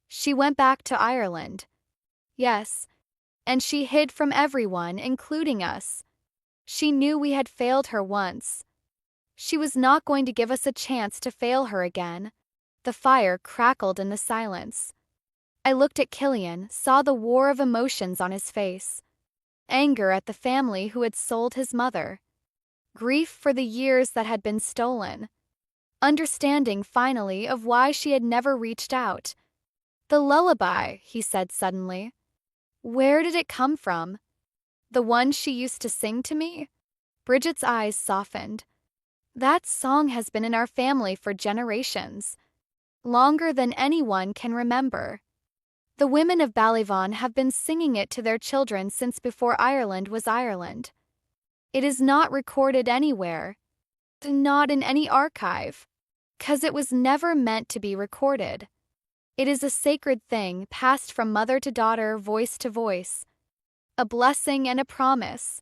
She went back to Ireland. Yes. And she hid from everyone, including us. She knew we had failed her once. She was not going to give us a chance to fail her again. The fire crackled in the silence. I looked at Killian, saw the war of emotions on his face. Anger at the family who had sold his mother. Grief for the years that had been stolen. Understanding, finally, of why she had never reached out. "The lullaby," he said suddenly. "Where did it come from? The one she used to sing to me?" Bridget's eyes softened. "That song has been in our family for generations. Longer than anyone can remember. The women of Ballyvaughan have been singing it to their children since before Ireland was Ireland. It is not recorded anywhere. Not in any archive. 'Cause it was never meant to be recorded. It is a sacred thing passed from mother to daughter, voice to voice. A blessing and a promise.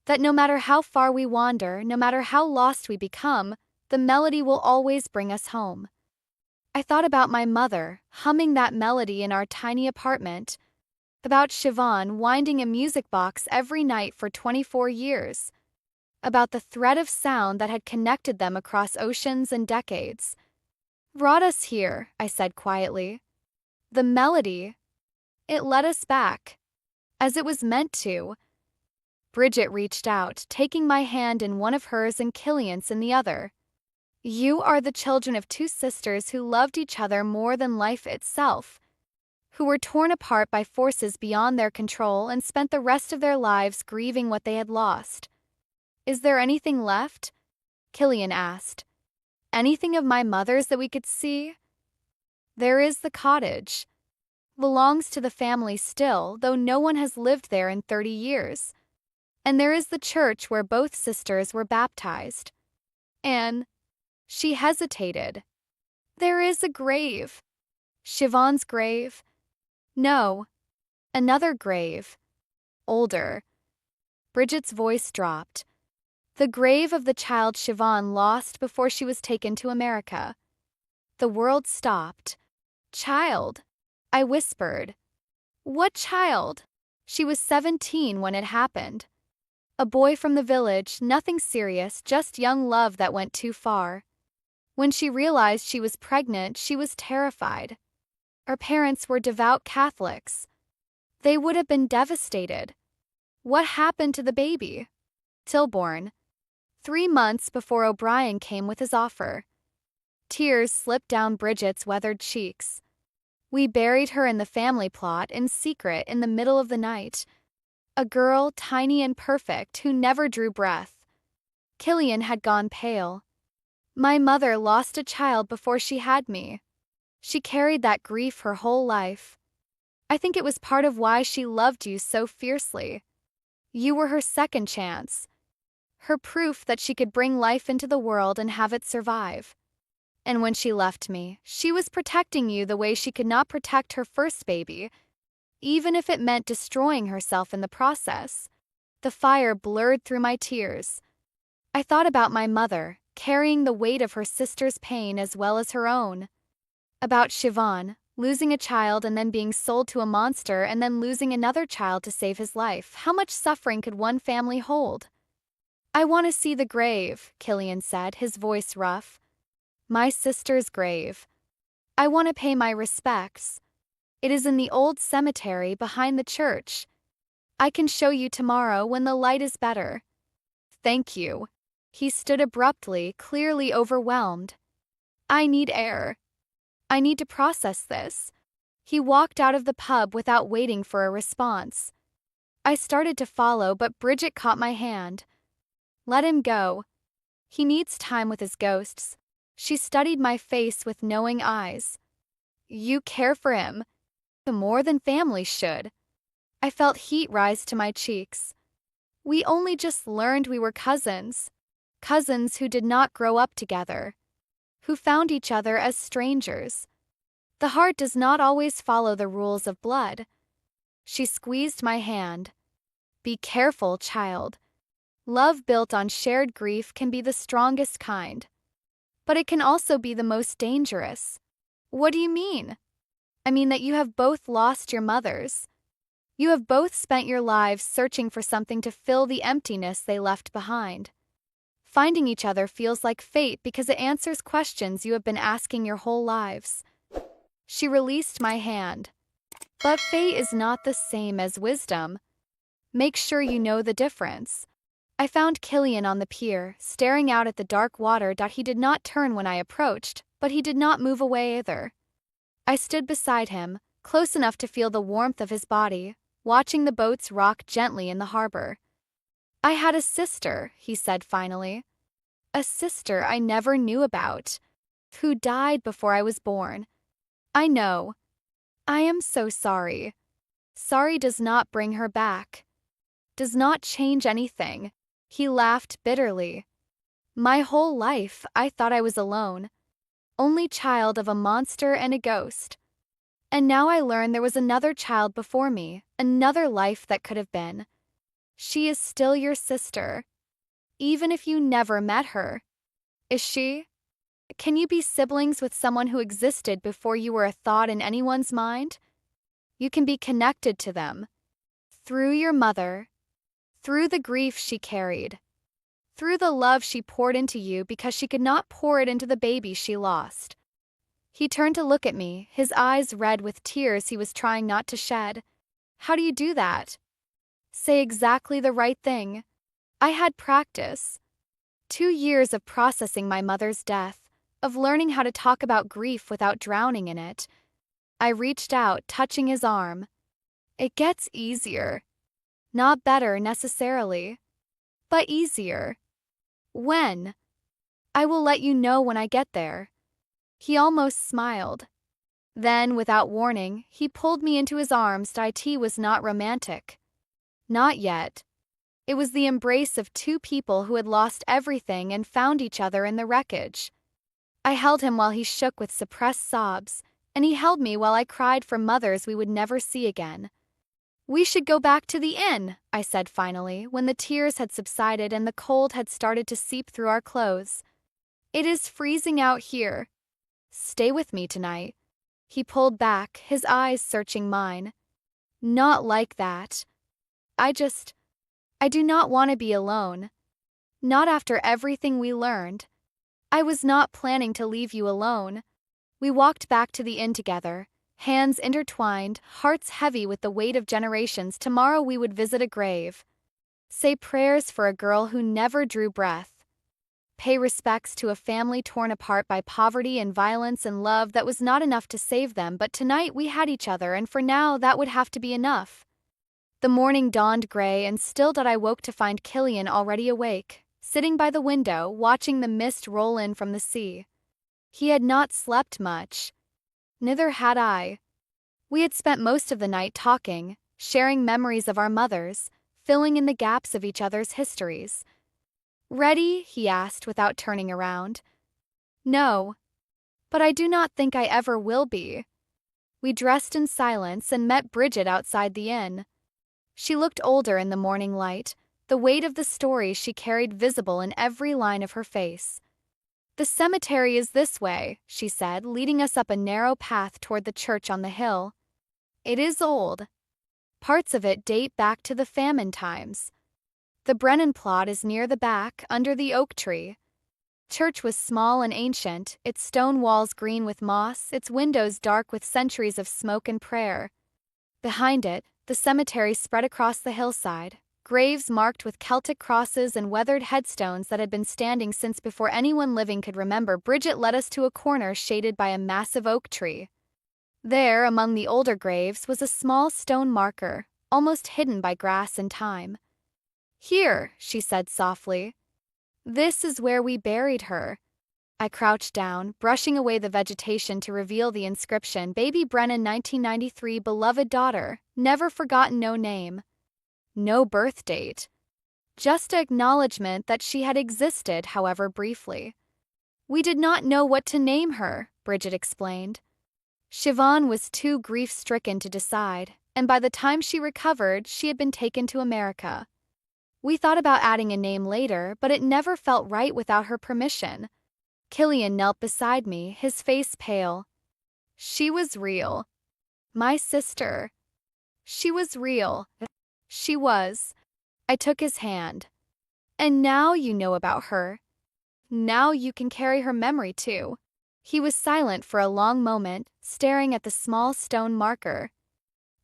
That no matter how far we wander, no matter how lost we become, the melody will always bring us home." I thought about my mother, humming that melody in our tiny apartment. About Siobhan winding a music box every night for 24 years. About the thread of sound that had connected them across oceans and decades. "Brought us here," I said quietly. "The melody, it led us back. As it was meant to." Bridget reached out, taking my hand in one of hers and Killian's in the other. "You are the children of two sisters who loved each other more than life itself, who were torn apart by forces beyond their control and spent the rest of their lives grieving what they had lost." "Is there anything left?" Killian asked. "Anything of my mother's that we could see?" "There is the cottage. Belongs to the family still, though no one has lived there in 30 years. And there is the church where both sisters were baptized. And..." She hesitated. "There is a grave." "Siobhan's grave?" "No. Another grave. Older." Bridget's voice dropped. "The grave of the child Siobhan lost before she was taken to America." The world stopped. "Child?" I whispered. "What child?" She was 17 when it happened. A boy from the village, nothing serious, just young love that went too far. When she realized she was pregnant, she was terrified. Her parents were devout Catholics. They would have been devastated. What happened to the baby? Stillborn. 3 months before O'Brien came with his offer. Tears slipped down Bridget's weathered cheeks. We buried her in the family plot in secret in the middle of the night. A girl, tiny and perfect, who never drew breath. Killian had gone pale. "My mother lost a child before she had me. She carried that grief her whole life. I think it was part of why she loved you so fiercely. You were her second chance. Her proof that she could bring life into the world and have it survive. And when she left me, she was protecting you the way she could not protect her first baby, even if it meant destroying herself in the process." The fire blurred through my tears. I thought about my mother, carrying the weight of her sister's pain as well as her own. About Siobhan, losing a child and then being sold to a monster and then losing another child to save his life. How much suffering could one family hold? "I want to see the grave," Killian said, his voice rough. "My sister's grave. I want to pay my respects. It is in the old cemetery behind the church. I can show you tomorrow when the light is better." "Thank you." He stood abruptly, clearly overwhelmed. "I need air. I need to process this." He walked out of the pub without waiting for a response. I started to follow, but Bridget caught my hand. "Let him go. He needs time with his ghosts." She studied my face with knowing eyes. "You care for him. More than family should." I felt heat rise to my cheeks. "We only just learned we were cousins. Cousins who did not grow up together. Who found each other as strangers. The heart does not always follow the rules of blood." She squeezed my hand. "Be careful, child. Love built on shared grief can be the strongest kind. But it can also be the most dangerous." "What do you mean?" "I mean that you have both lost your mothers. You have both spent your lives searching for something to fill the emptiness they left behind. Finding each other feels like fate because it answers questions you have been asking your whole lives. She released my hand. But fate is not the same as wisdom. Make sure you know the difference. I found Killian on the pier, staring out at the dark water. He did not turn when I approached, but he did not move away either. I stood beside him, close enough to feel the warmth of his body, watching the boats rock gently in the harbor. I had a sister, he said finally. A sister I never knew about, who died before I was born. I know. I am so sorry. Sorry does not bring her back. Does not change anything. He laughed bitterly. My whole life, I thought I was alone. Only child of a monster and a ghost. And now I learn there was another child before me, another life that could have been. She is still your sister. Even if you never met her. Is she? Can you be siblings with someone who existed before you were a thought in anyone's mind? You can be connected to them. Through your mother. Through the grief she carried. Through the love she poured into you because she could not pour it into the baby she lost. He turned to look at me, his eyes red with tears he was trying not to shed. How do you do that? Say exactly the right thing. I had practice. 2 years of processing my mother's death, of learning how to talk about grief without drowning in it. I reached out, touching his arm. It gets easier. Not better necessarily, but easier. When? I will let you know when I get there. He almost smiled. Then, without warning, he pulled me into his arms. It was not romantic. Not yet. It was the embrace of two people who had lost everything and found each other in the wreckage. I held him while he shook with suppressed sobs, and he held me while I cried for mothers we would never see again. We should go back to the inn, I said finally, when the tears had subsided and the cold had started to seep through our clothes. It is freezing out here. Stay with me tonight. He pulled back, his eyes searching mine. Not like that. I do not want to be alone. Not after everything we learned. I was not planning to leave you alone. We walked back to the inn together, hands intertwined, hearts heavy with the weight of generations. Tomorrow we would visit a grave. Say prayers for a girl who never drew breath. Pay respects to a family torn apart by poverty and violence and love that was not enough to save them, but tonight we had each other, and for now that would have to be enough. The morning dawned gray, and still I woke to find Killian already awake, sitting by the window, watching the mist roll in from the sea. He had not slept much. Neither had I. We had spent most of the night talking, sharing memories of our mothers, filling in the gaps of each other's histories. Ready? He asked without turning around. No. But I do not think I ever will be. We dressed in silence and met Bridget outside the inn. She looked older in the morning light, the weight of the story she carried visible in every line of her face. The cemetery is this way, she said, leading us up a narrow path toward the church on the hill. It is old. Parts of it date back to the famine times. The Brennan plot is near the back, under the oak tree. Church was small and ancient, its stone walls green with moss, its windows dark with centuries of smoke and prayer. Behind it, the cemetery spread across the hillside, graves marked with Celtic crosses and weathered headstones that had been standing since before anyone living could remember. Bridget led us to a corner shaded by a massive oak tree. There, among the older graves, was a small stone marker, almost hidden by grass and time. Here, she said softly. This is where we buried her. I crouched down, brushing away the vegetation to reveal the inscription, Baby Brennan 1993, beloved daughter, never forgotten, no name. No birth date. Just an acknowledgement that she had existed, however briefly. We did not know what to name her, Bridget explained. Siobhan was too grief-stricken to decide, and by the time she recovered, she had been taken to America. We thought about adding a name later, but it never felt right without her permission. Killian knelt beside me, his face pale. She was real. My sister. She was real. She was. I took his hand. And now you know about her. Now you can carry her memory too. He was silent for a long moment, staring at the small stone marker.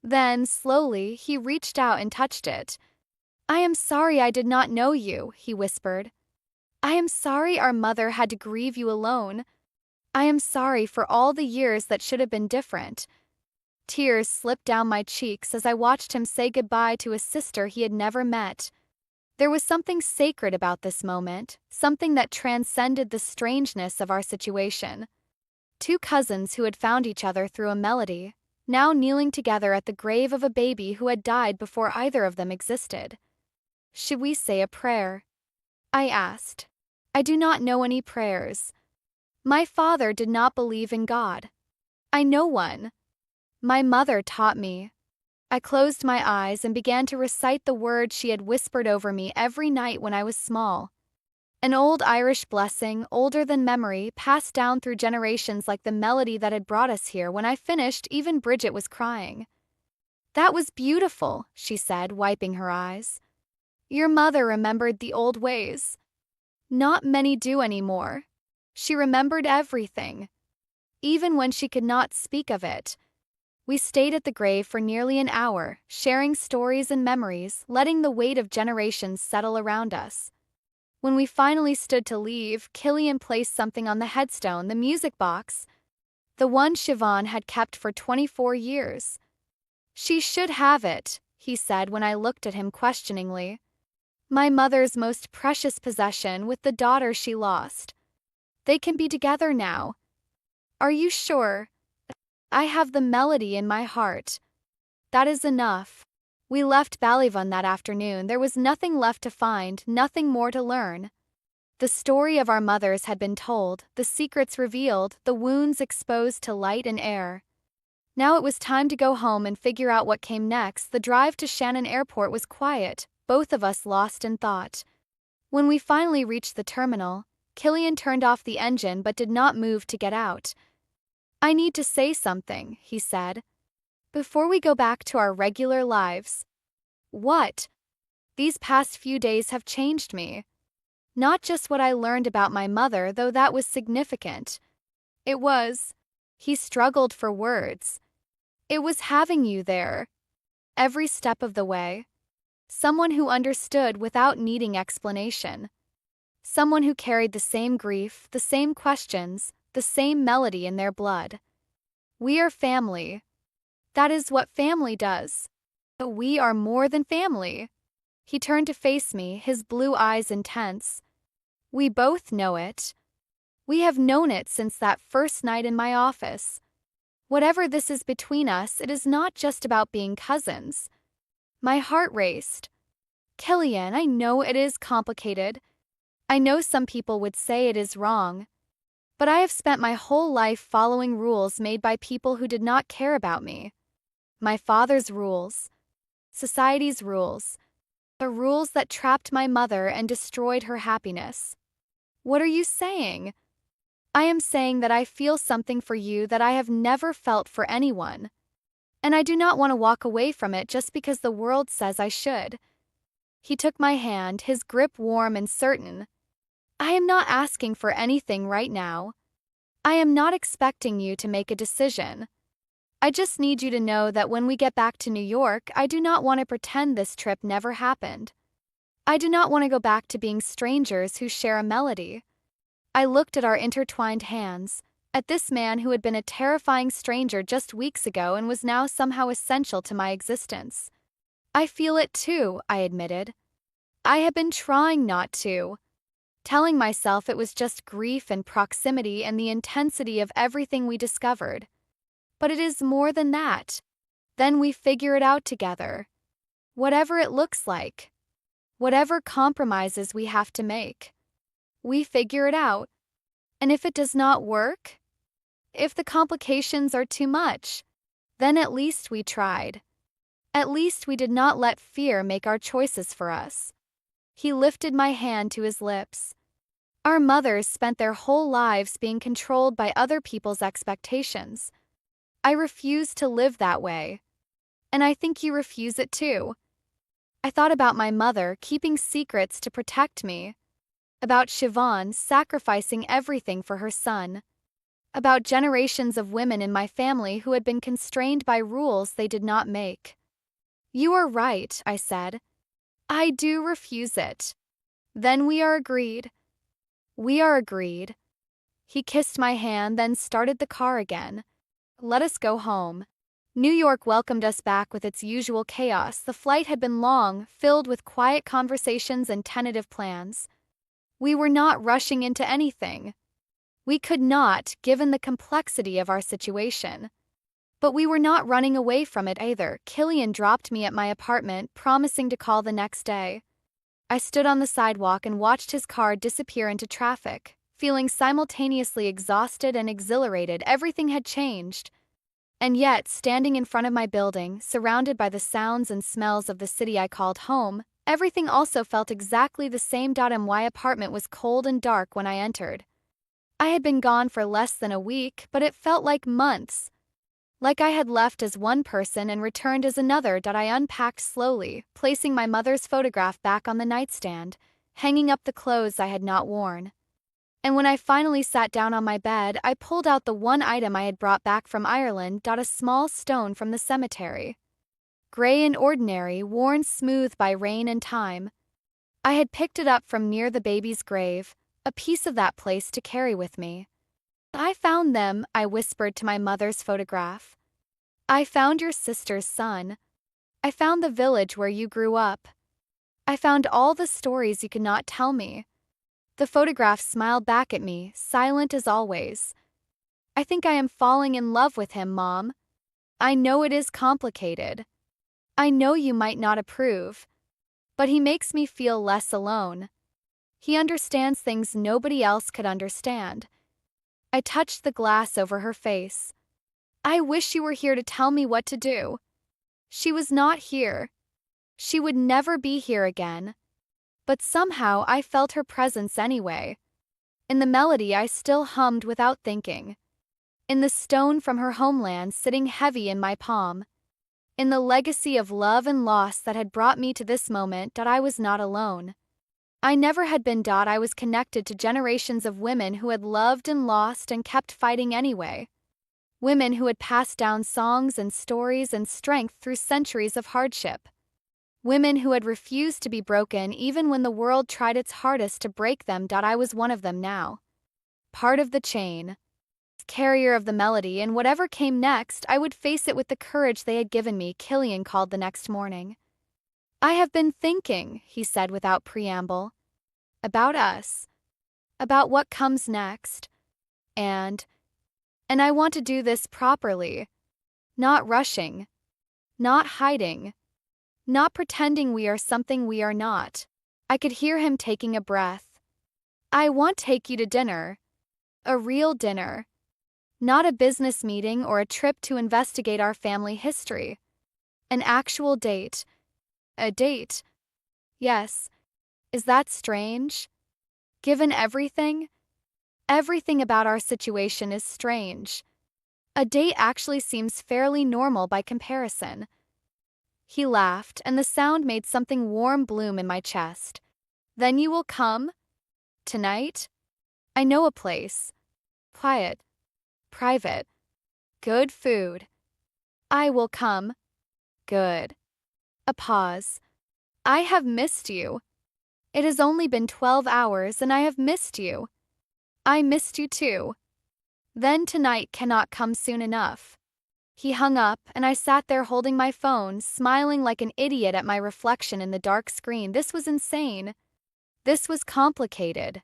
Then, slowly, he reached out and touched it. I am sorry I did not know you, he whispered. I am sorry our mother had to grieve you alone. I am sorry for all the years that should have been different. Tears slipped down my cheeks as I watched him say goodbye to a sister he had never met. There was something sacred about this moment, something that transcended the strangeness of our situation. Two cousins who had found each other through a melody, now kneeling together at the grave of a baby who had died before either of them existed. Should we say a prayer? I asked. I do not know any prayers. My father did not believe in God. I know one. My mother taught me. I closed my eyes and began to recite the words she had whispered over me every night when I was small. An old Irish blessing, older than memory, passed down through generations like the melody that had brought us here. When I finished, even Bridget was crying. That was beautiful, she said, wiping her eyes. Your mother remembered the old ways. Not many do anymore. She remembered everything, even when she could not speak of it. We stayed at the grave for nearly an hour, sharing stories and memories, letting the weight of generations settle around us. When we finally stood to leave, Killian placed something on the headstone, the music box, the one Siobhan had kept for 24 years. She should have it, he said when I looked at him questioningly. My mother's most precious possession with the daughter she lost. They can be together now. Are you sure? I have the melody in my heart. That is enough. We left Ballyvan that afternoon. There was nothing left to find, nothing more to learn. The story of our mothers had been told, the secrets revealed, the wounds exposed to light and air. Now it was time to go home and figure out what came next. The drive to Shannon Airport was quiet, both of us lost in thought. When we finally reached the terminal, Killian turned off the engine but did not move to get out. I need to say something, he said. Before we go back to our regular lives. What? These past few days have changed me. Not just what I learned about my mother, though that was significant. It was. He struggled for words. It was having you there. Every step of the way. Someone who understood without needing explanation. Someone who carried the same grief, the same questions, the same melody in their blood. We are family. That is what family does. But we are more than family. He turned to face me, his blue eyes intense. We both know it. We have known it since that first night in my office. Whatever this is between us, it is not just about being cousins. My heart raced. Killian, I know it is complicated. I know some people would say it is wrong. But I have spent my whole life following rules made by people who did not care about me. My father's rules. Society's rules. The rules that trapped my mother and destroyed her happiness. What are you saying? I am saying that I feel something for you that I have never felt for anyone. And I do not want to walk away from it just because the world says I should. He took my hand, his grip warm and certain. I am not asking for anything right now. I am not expecting you to make a decision. I just need you to know that when we get back to New York, I do not want to pretend this trip never happened. I do not want to go back to being strangers who share a melody. I looked at our intertwined hands, at this man who had been a terrifying stranger just weeks ago and was now somehow essential to my existence. I feel it too, I admitted. I have been trying not to. Telling myself it was just grief and proximity and the intensity of everything we discovered. But it is more than that. Then we figure it out together. Whatever it looks like. Whatever compromises we have to make. We figure it out. And if it does not work, if the complications are too much, then at least we tried. At least we did not let fear make our choices for us. He lifted my hand to his lips. Our mothers spent their whole lives being controlled by other people's expectations. I refuse to live that way. And I think you refuse it too. I thought about my mother keeping secrets to protect me. About Siobhan sacrificing everything for her son. About generations of women in my family who had been constrained by rules they did not make. You are right, I said. I do refuse it. Then we are agreed. We are agreed. He kissed my hand, then started the car again. Let us go home. New York welcomed us back with its usual chaos. The flight had been long, filled with quiet conversations and tentative plans. We were not rushing into anything. We could not, given the complexity of our situation. But we were not running away from it either. Killian dropped me at my apartment, promising to call the next day. I stood on the sidewalk and watched his car disappear into traffic, feeling simultaneously exhausted and exhilarated. Everything had changed. And yet, standing in front of my building, surrounded by the sounds and smells of the city I called home, everything also felt exactly the same. My apartment was cold and dark when I entered. I had been gone for less than a week, but it felt like months. Like I had left as one person and returned as another. I unpacked slowly, placing my mother's photograph back on the nightstand, hanging up the clothes I had not worn. And when I finally sat down on my bed, I pulled out the one item I had brought back from Ireland. A small stone from the cemetery. Gray and ordinary, worn smooth by rain and time. I had picked it up from near the baby's grave, a piece of that place to carry with me. I found them, I whispered to my mother's photograph. I found your sister's son. I found the village where you grew up. I found all the stories you could not tell me. The photograph smiled back at me, silent as always. I think I am falling in love with him, Mom. I know it is complicated. I know you might not approve. But he makes me feel less alone. He understands things nobody else could understand. I touched the glass over her face. I wish you were here to tell me what to do. She was not here. She would never be here again. But somehow I felt her presence anyway. In the melody I still hummed without thinking. In the stone from her homeland sitting heavy in my palm. In the legacy of love and loss that had brought me to this moment. I was not alone. I never had been. I was connected to generations of women who had loved and lost and kept fighting anyway. Women who had passed down songs and stories and strength through centuries of hardship. Women who had refused to be broken even when the world tried its hardest to break them. I was one of them now. Part of the chain. Carrier of the melody, and whatever came next, I would face it with the courage they had given me. Killian called the next morning. I have been thinking, he said without preamble. About us. About what comes next. And I want to do this properly. Not rushing. Not hiding. Not pretending we are something we are not. I could hear him taking a breath. I want to take you to dinner. A real dinner. Not a business meeting or a trip to investigate our family history. An actual date. A date. Yes. Is that strange? Given everything? Everything about our situation is strange. A date actually seems fairly normal by comparison. He laughed, and the sound made something warm bloom in my chest. Then you will come? Tonight? I know a place. Quiet. Private. Good food. I will come. Good. A pause. I have missed you. It has only been 12 hours and I have missed you. I missed you too. Then tonight cannot come soon enough. He hung up and I sat there holding my phone, smiling like an idiot at my reflection in the dark screen. This was insane. This was complicated.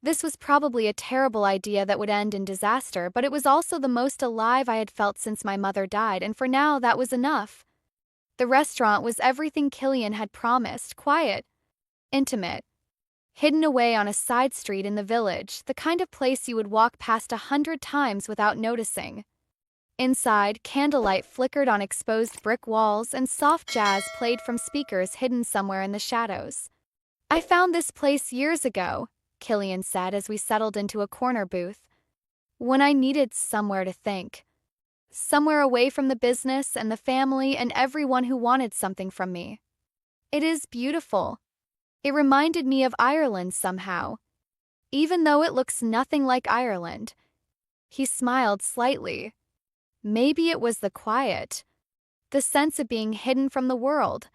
This was probably a terrible idea that would end in disaster, but it was also the most alive I had felt since my mother died, and for now that was enough. The restaurant was everything Killian had promised, quiet, intimate, hidden away on a side street in the village, the kind of place you would walk past 100 times without noticing. Inside, candlelight flickered on exposed brick walls and soft jazz played from speakers hidden somewhere in the shadows. I found this place years ago, Killian said as we settled into a corner booth, when I needed somewhere to think. Somewhere away from the business and the family and everyone who wanted something from me. It is beautiful. It reminded me of Ireland somehow. even though it looks nothing like Ireland. He smiled slightly. Maybe it was the quiet, the sense of being hidden from the world.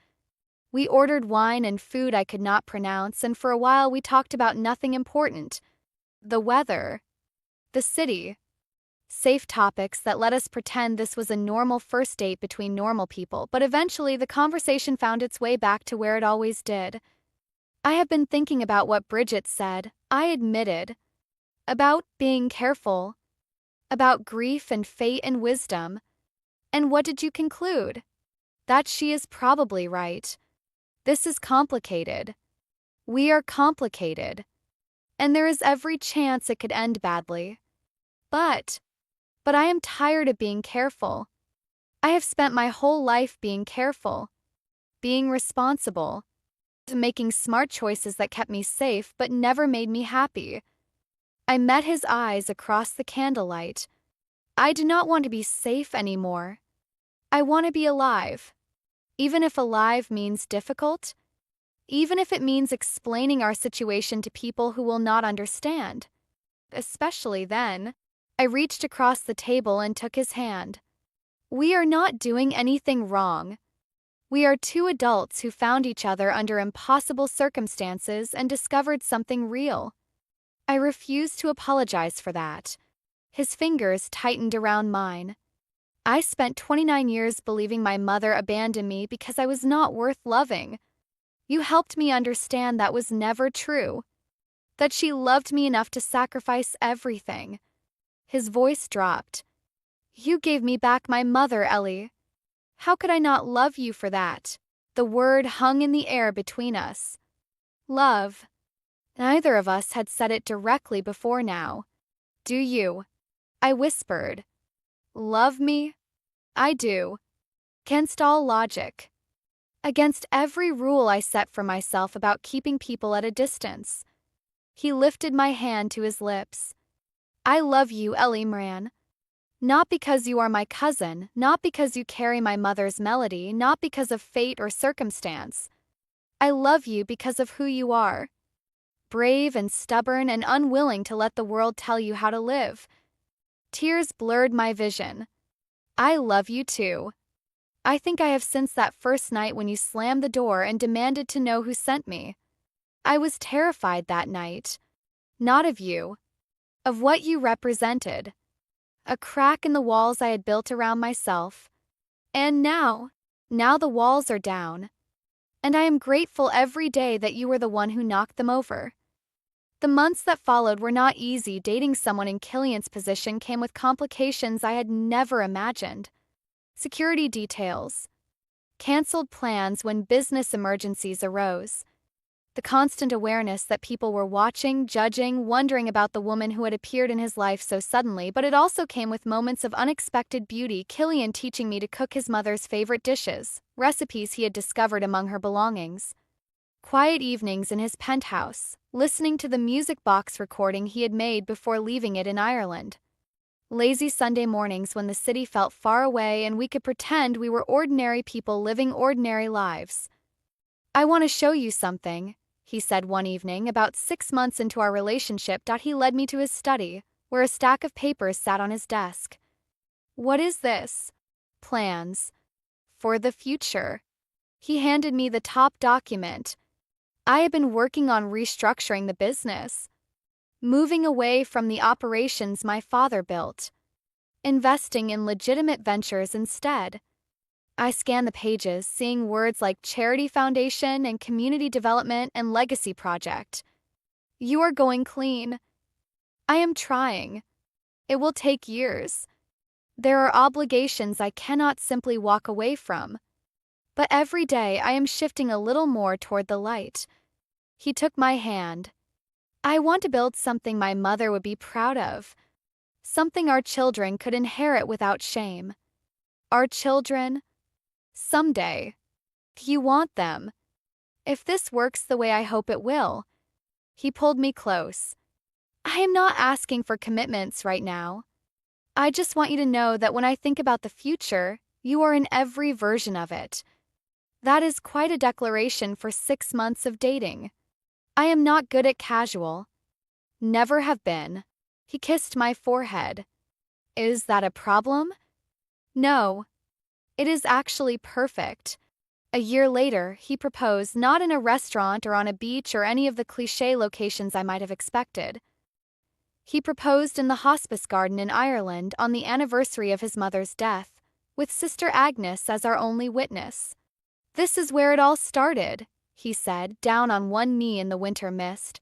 We ordered wine and food I could not pronounce, and for a while we talked about nothing important. The weather, the city, safe topics that let us pretend this was a normal first date between normal people, but eventually the conversation found its way back to where it always did. I have been thinking about what Bridget said, I admitted. About being careful. About grief and fate and wisdom. And what did you conclude? That she is probably right. This is complicated. We are complicated. And there is every chance it could end badly. But I am tired of being careful. I have spent my whole life being careful, being responsible, making smart choices that kept me safe but never made me happy. I met his eyes across the candlelight. I do not want to be safe anymore. I want to be alive. Even if alive means difficult, even if it means explaining our situation to people who will not understand. Especially then. I reached across the table and took his hand. We are not doing anything wrong. We are two adults who found each other under impossible circumstances and discovered something real. I refuse to apologize for that. His fingers tightened around mine. I spent 29 years believing my mother abandoned me because I was not worth loving. You helped me understand that was never true. That she loved me enough to sacrifice everything. His voice dropped. You gave me back my mother, Ellie. How could I not love you for that? The word hung in the air between us. Love. Neither of us had said it directly before now. Do you? I whispered. Love me? I do. Against all logic. Against every rule I set for myself about keeping people at a distance. He lifted my hand to his lips. I love you, Ellie Moran. Not because you are my cousin, not because you carry my mother's melody, not because of fate or circumstance. I love you because of who you are. Brave and stubborn and unwilling to let the world tell you how to live. Tears blurred my vision. I love you too. I think I have since that first night when you slammed the door and demanded to know who sent me. I was terrified that night. Not of you. Of what you represented. A crack in the walls I had built around myself. And now the walls are down. And I am grateful every day that you were the one who knocked them over. The months that followed were not easy. Dating someone in Killian's position came with complications I had never imagined. Security details. Cancelled plans when business emergencies arose. The constant awareness that people were watching, judging, wondering about the woman who had appeared in his life so suddenly, but it also came with moments of unexpected beauty. Killian teaching me to cook his mother's favorite dishes, recipes he had discovered among her belongings. Quiet evenings in his penthouse, listening to the music box recording he had made before leaving it in Ireland. Lazy Sunday mornings when the city felt far away and we could pretend we were ordinary people living ordinary lives. I want to show you something, he said one evening, about 6 months into our relationship. He led me to his study, where a stack of papers sat on his desk. What is this? Plans. For the future. He handed me the top document. I had been working on restructuring the business. Moving away from the operations my father built. Investing in legitimate ventures instead. I scanned the pages, seeing words like charity foundation and community development and legacy project. You are going clean. I am trying. It will take years. There are obligations I cannot simply walk away from. But every day I am shifting a little more toward the light. He took my hand. I want to build something my mother would be proud of. Something our children could inherit without shame. Our children. Someday. You want them. If this works the way I hope it will. He pulled me close. I am not asking for commitments right now. I just want you to know that when I think about the future, you are in every version of it. That is quite a declaration for 6 months of dating. I am not good at casual. Never have been. He kissed my forehead. Is that a problem? No. It is actually perfect. A year later, he proposed, not in a restaurant or on a beach or any of the cliché locations I might have expected. He proposed in the hospice garden in Ireland on the anniversary of his mother's death, with Sister Agnes as our only witness. This is where it all started, he said, down on one knee in the winter mist.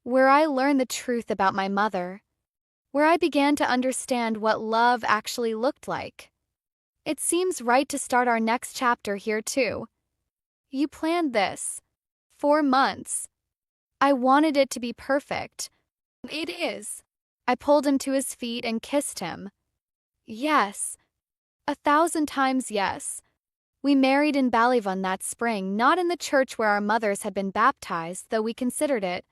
Where I learned the truth about my mother. Where I began to understand what love actually looked like. It seems right to start our next chapter here too. You planned this. 4 months. I wanted it to be perfect. It is. I pulled him to his feet and kissed him. Yes. 1,000 times yes. We married in Ballyvan that spring, not in the church where our mothers had been baptized, though we considered it.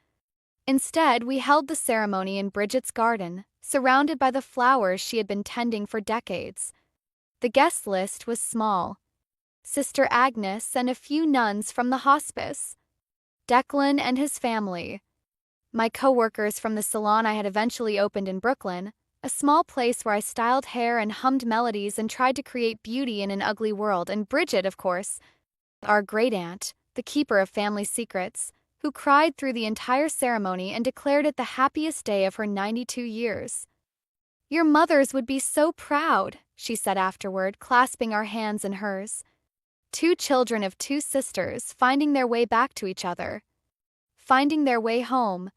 Instead, we held the ceremony in Bridget's garden, surrounded by the flowers she had been tending for decades. The guest list was small. Sister Agnes and a few nuns from the hospice. Declan and his family. My co-workers from the salon I had eventually opened in Brooklyn, a small place where I styled hair and hummed melodies and tried to create beauty in an ugly world, and Bridget, of course, our great-aunt, the keeper of family secrets, who cried through the entire ceremony and declared it the happiest day of her 92 years. Your mothers would be so proud, she said afterward, clasping our hands in hers. 2 children of 2 sisters finding their way back to each other. Finding their way home.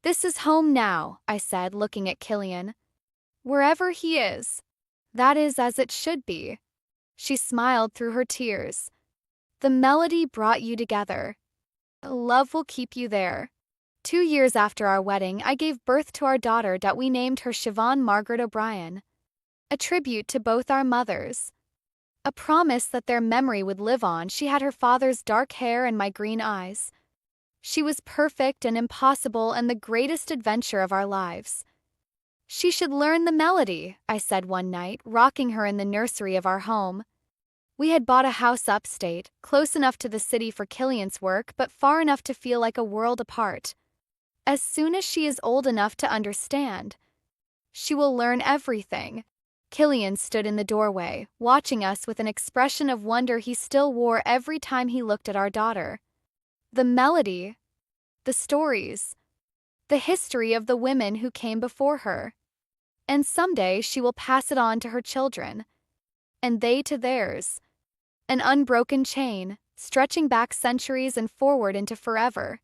This is home now, I said, looking at Killian. Wherever he is. That is as it should be. She smiled through her tears. The melody brought you together. Love will keep you there. 2 years after our wedding, I gave birth to our daughter that we named her Siobhan Margaret O'Brien. A tribute to both our mothers. A promise that their memory would live on. She had her father's dark hair and my green eyes. She was perfect and impossible and the greatest adventure of our lives. She should learn the melody, I said one night, rocking her in the nursery of our home. We had bought a house upstate, close enough to the city for Killian's work, but far enough to feel like a world apart. As soon as she is old enough to understand, she will learn everything. Killian stood in the doorway, watching us with an expression of wonder he still wore every time he looked at our daughter. The melody, the stories, the history of the women who came before her. And someday she will pass it on to her children, and they to theirs. An unbroken chain, stretching back centuries and forward into forever.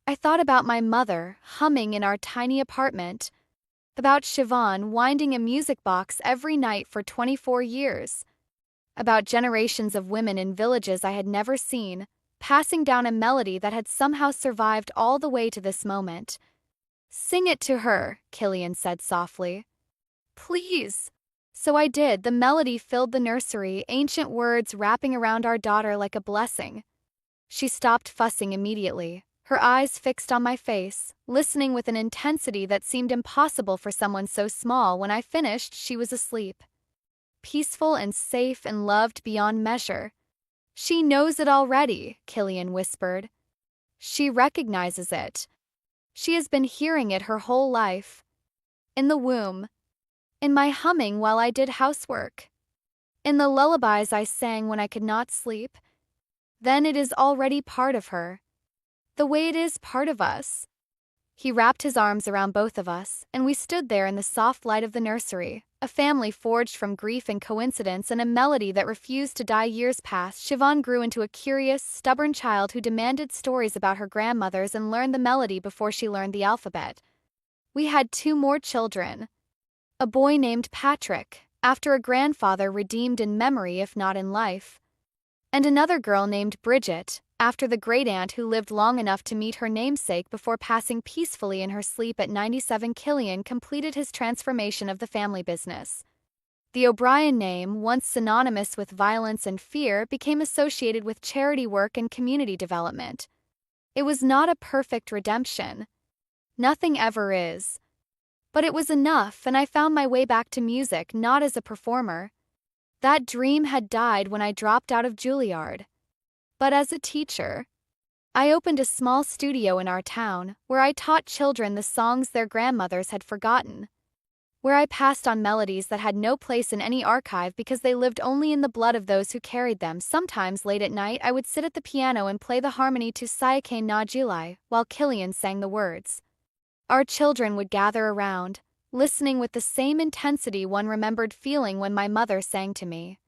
I thought about my mother, humming in our tiny apartment, about Siobhan winding a music box every night for 24 years, about generations of women in villages I had never seen, passing down a melody that had somehow survived all the way to this moment. Sing it to her, Killian said softly. Please. So I did. The melody filled the nursery, ancient words wrapping around our daughter like a blessing. She stopped fussing immediately, her eyes fixed on my face, listening with an intensity that seemed impossible for someone so small. When I finished, she was asleep. Peaceful and safe and loved beyond measure. She knows it already, Killian whispered. She recognizes it. She has been hearing it her whole life. In the womb. In my humming while I did housework. In the lullabies I sang when I could not sleep. Then it is already part of her. The way it is part of us. He wrapped his arms around both of us, and we stood there in the soft light of the nursery, a family forged from grief and coincidence and a melody that refused to die. Years passed. Siobhan grew into a curious, stubborn child who demanded stories about her grandmothers and learned the melody before she learned the alphabet. We had 2 more children. A boy named Patrick, after a grandfather redeemed in memory if not in life. And another girl named Bridget, after the great-aunt who lived long enough to meet her namesake before passing peacefully in her sleep at 97. Killian completed his transformation of the family business. The O'Brien name, once synonymous with violence and fear, became associated with charity work and community development. It was not a perfect redemption. Nothing ever is. But it was enough, and I found my way back to music, not as a performer. That dream had died when I dropped out of Juilliard. But as a teacher. I opened a small studio in our town, where I taught children the songs their grandmothers had forgotten, where I passed on melodies that had no place in any archive because they lived only in the blood of those who carried them. Sometimes late at night I would sit at the piano and play the harmony to Sayake na Jilai, while Killian sang the words. Our children would gather around, listening with the same intensity one remembered feeling when my mother sang to me.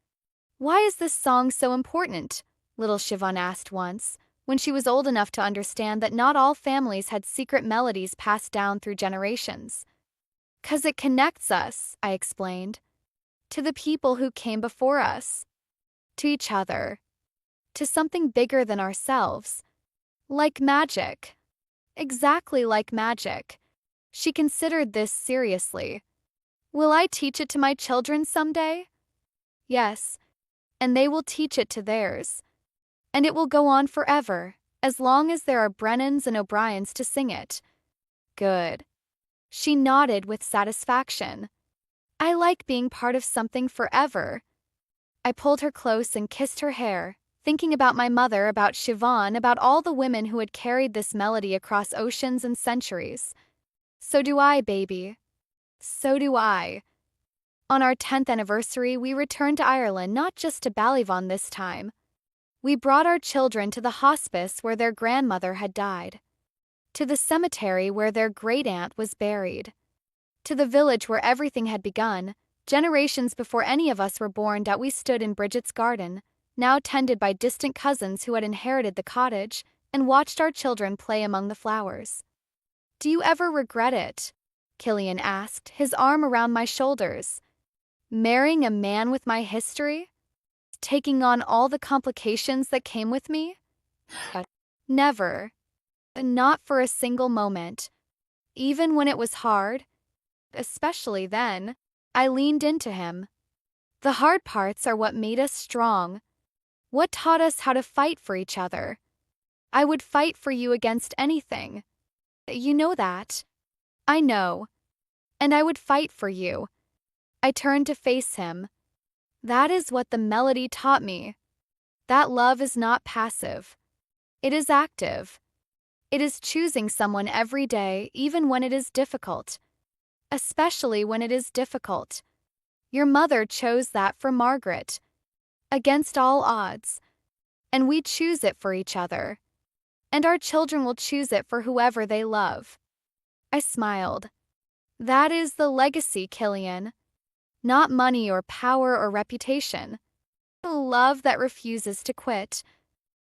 "Why is this song so important?" little Siobhan asked once, when she was old enough to understand that not all families had secret melodies passed down through generations. "'Cause it connects us," I explained, "to the people who came before us, to each other, to something bigger than ourselves. Like magic. Exactly like magic." She considered this seriously. "Will I teach it to my children someday?" "Yes, and they will teach it to theirs. And it will go on forever, as long as there are Brennans and O'Briens to sing it." "Good." She nodded with satisfaction. "I like being part of something forever." I pulled her close and kissed her hair, thinking about my mother, about Siobhan, about all the women who had carried this melody across oceans and centuries. "So do I, baby. So do I." On our 10th anniversary, we returned to Ireland, not just to Ballyvaughan this time. We brought our children to the hospice where their grandmother had died, to the cemetery where their great-aunt was buried, to the village where everything had begun, generations before any of us were born. We stood in Bridget's garden, now tended by distant cousins who had inherited the cottage, and watched our children play among the flowers. "Do you ever regret it?" Killian asked, his arm around my shoulders. "Marrying a man with my history? Taking on all the complications that came with me?" "Never. Not for a single moment. Even when it was hard. Especially then." I leaned into him. "The hard parts are what made us strong. What taught us how to fight for each other. I would fight for you against anything. You know that." "I know. And I would fight for you." I turned to face him. "That is what the melody taught me. That love is not passive. It is active. It is choosing someone every day, even when it is difficult. Especially when it is difficult. Your mother chose that for Margaret. Against all odds. And we choose it for each other. And our children will choose it for whoever they love." I smiled. "That is the legacy, Killian. Not money or power or reputation. A love that refuses to quit."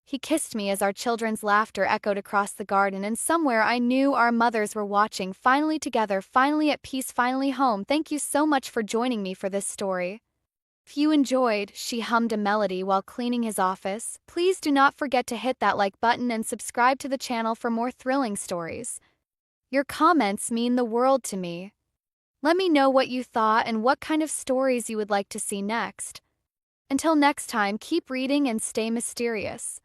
He kissed me as our children's laughter echoed across the garden, and somewhere I knew our mothers were watching, finally together, finally at peace, finally home. "Thank you so much for joining me for this story. If you enjoyed," she hummed a melody while cleaning his office, "please do not forget to hit that like button and subscribe to the channel for more thrilling stories. Your comments mean the world to me. Let me know what you thought and what kind of stories you would like to see next. Until next time, keep reading and stay mysterious."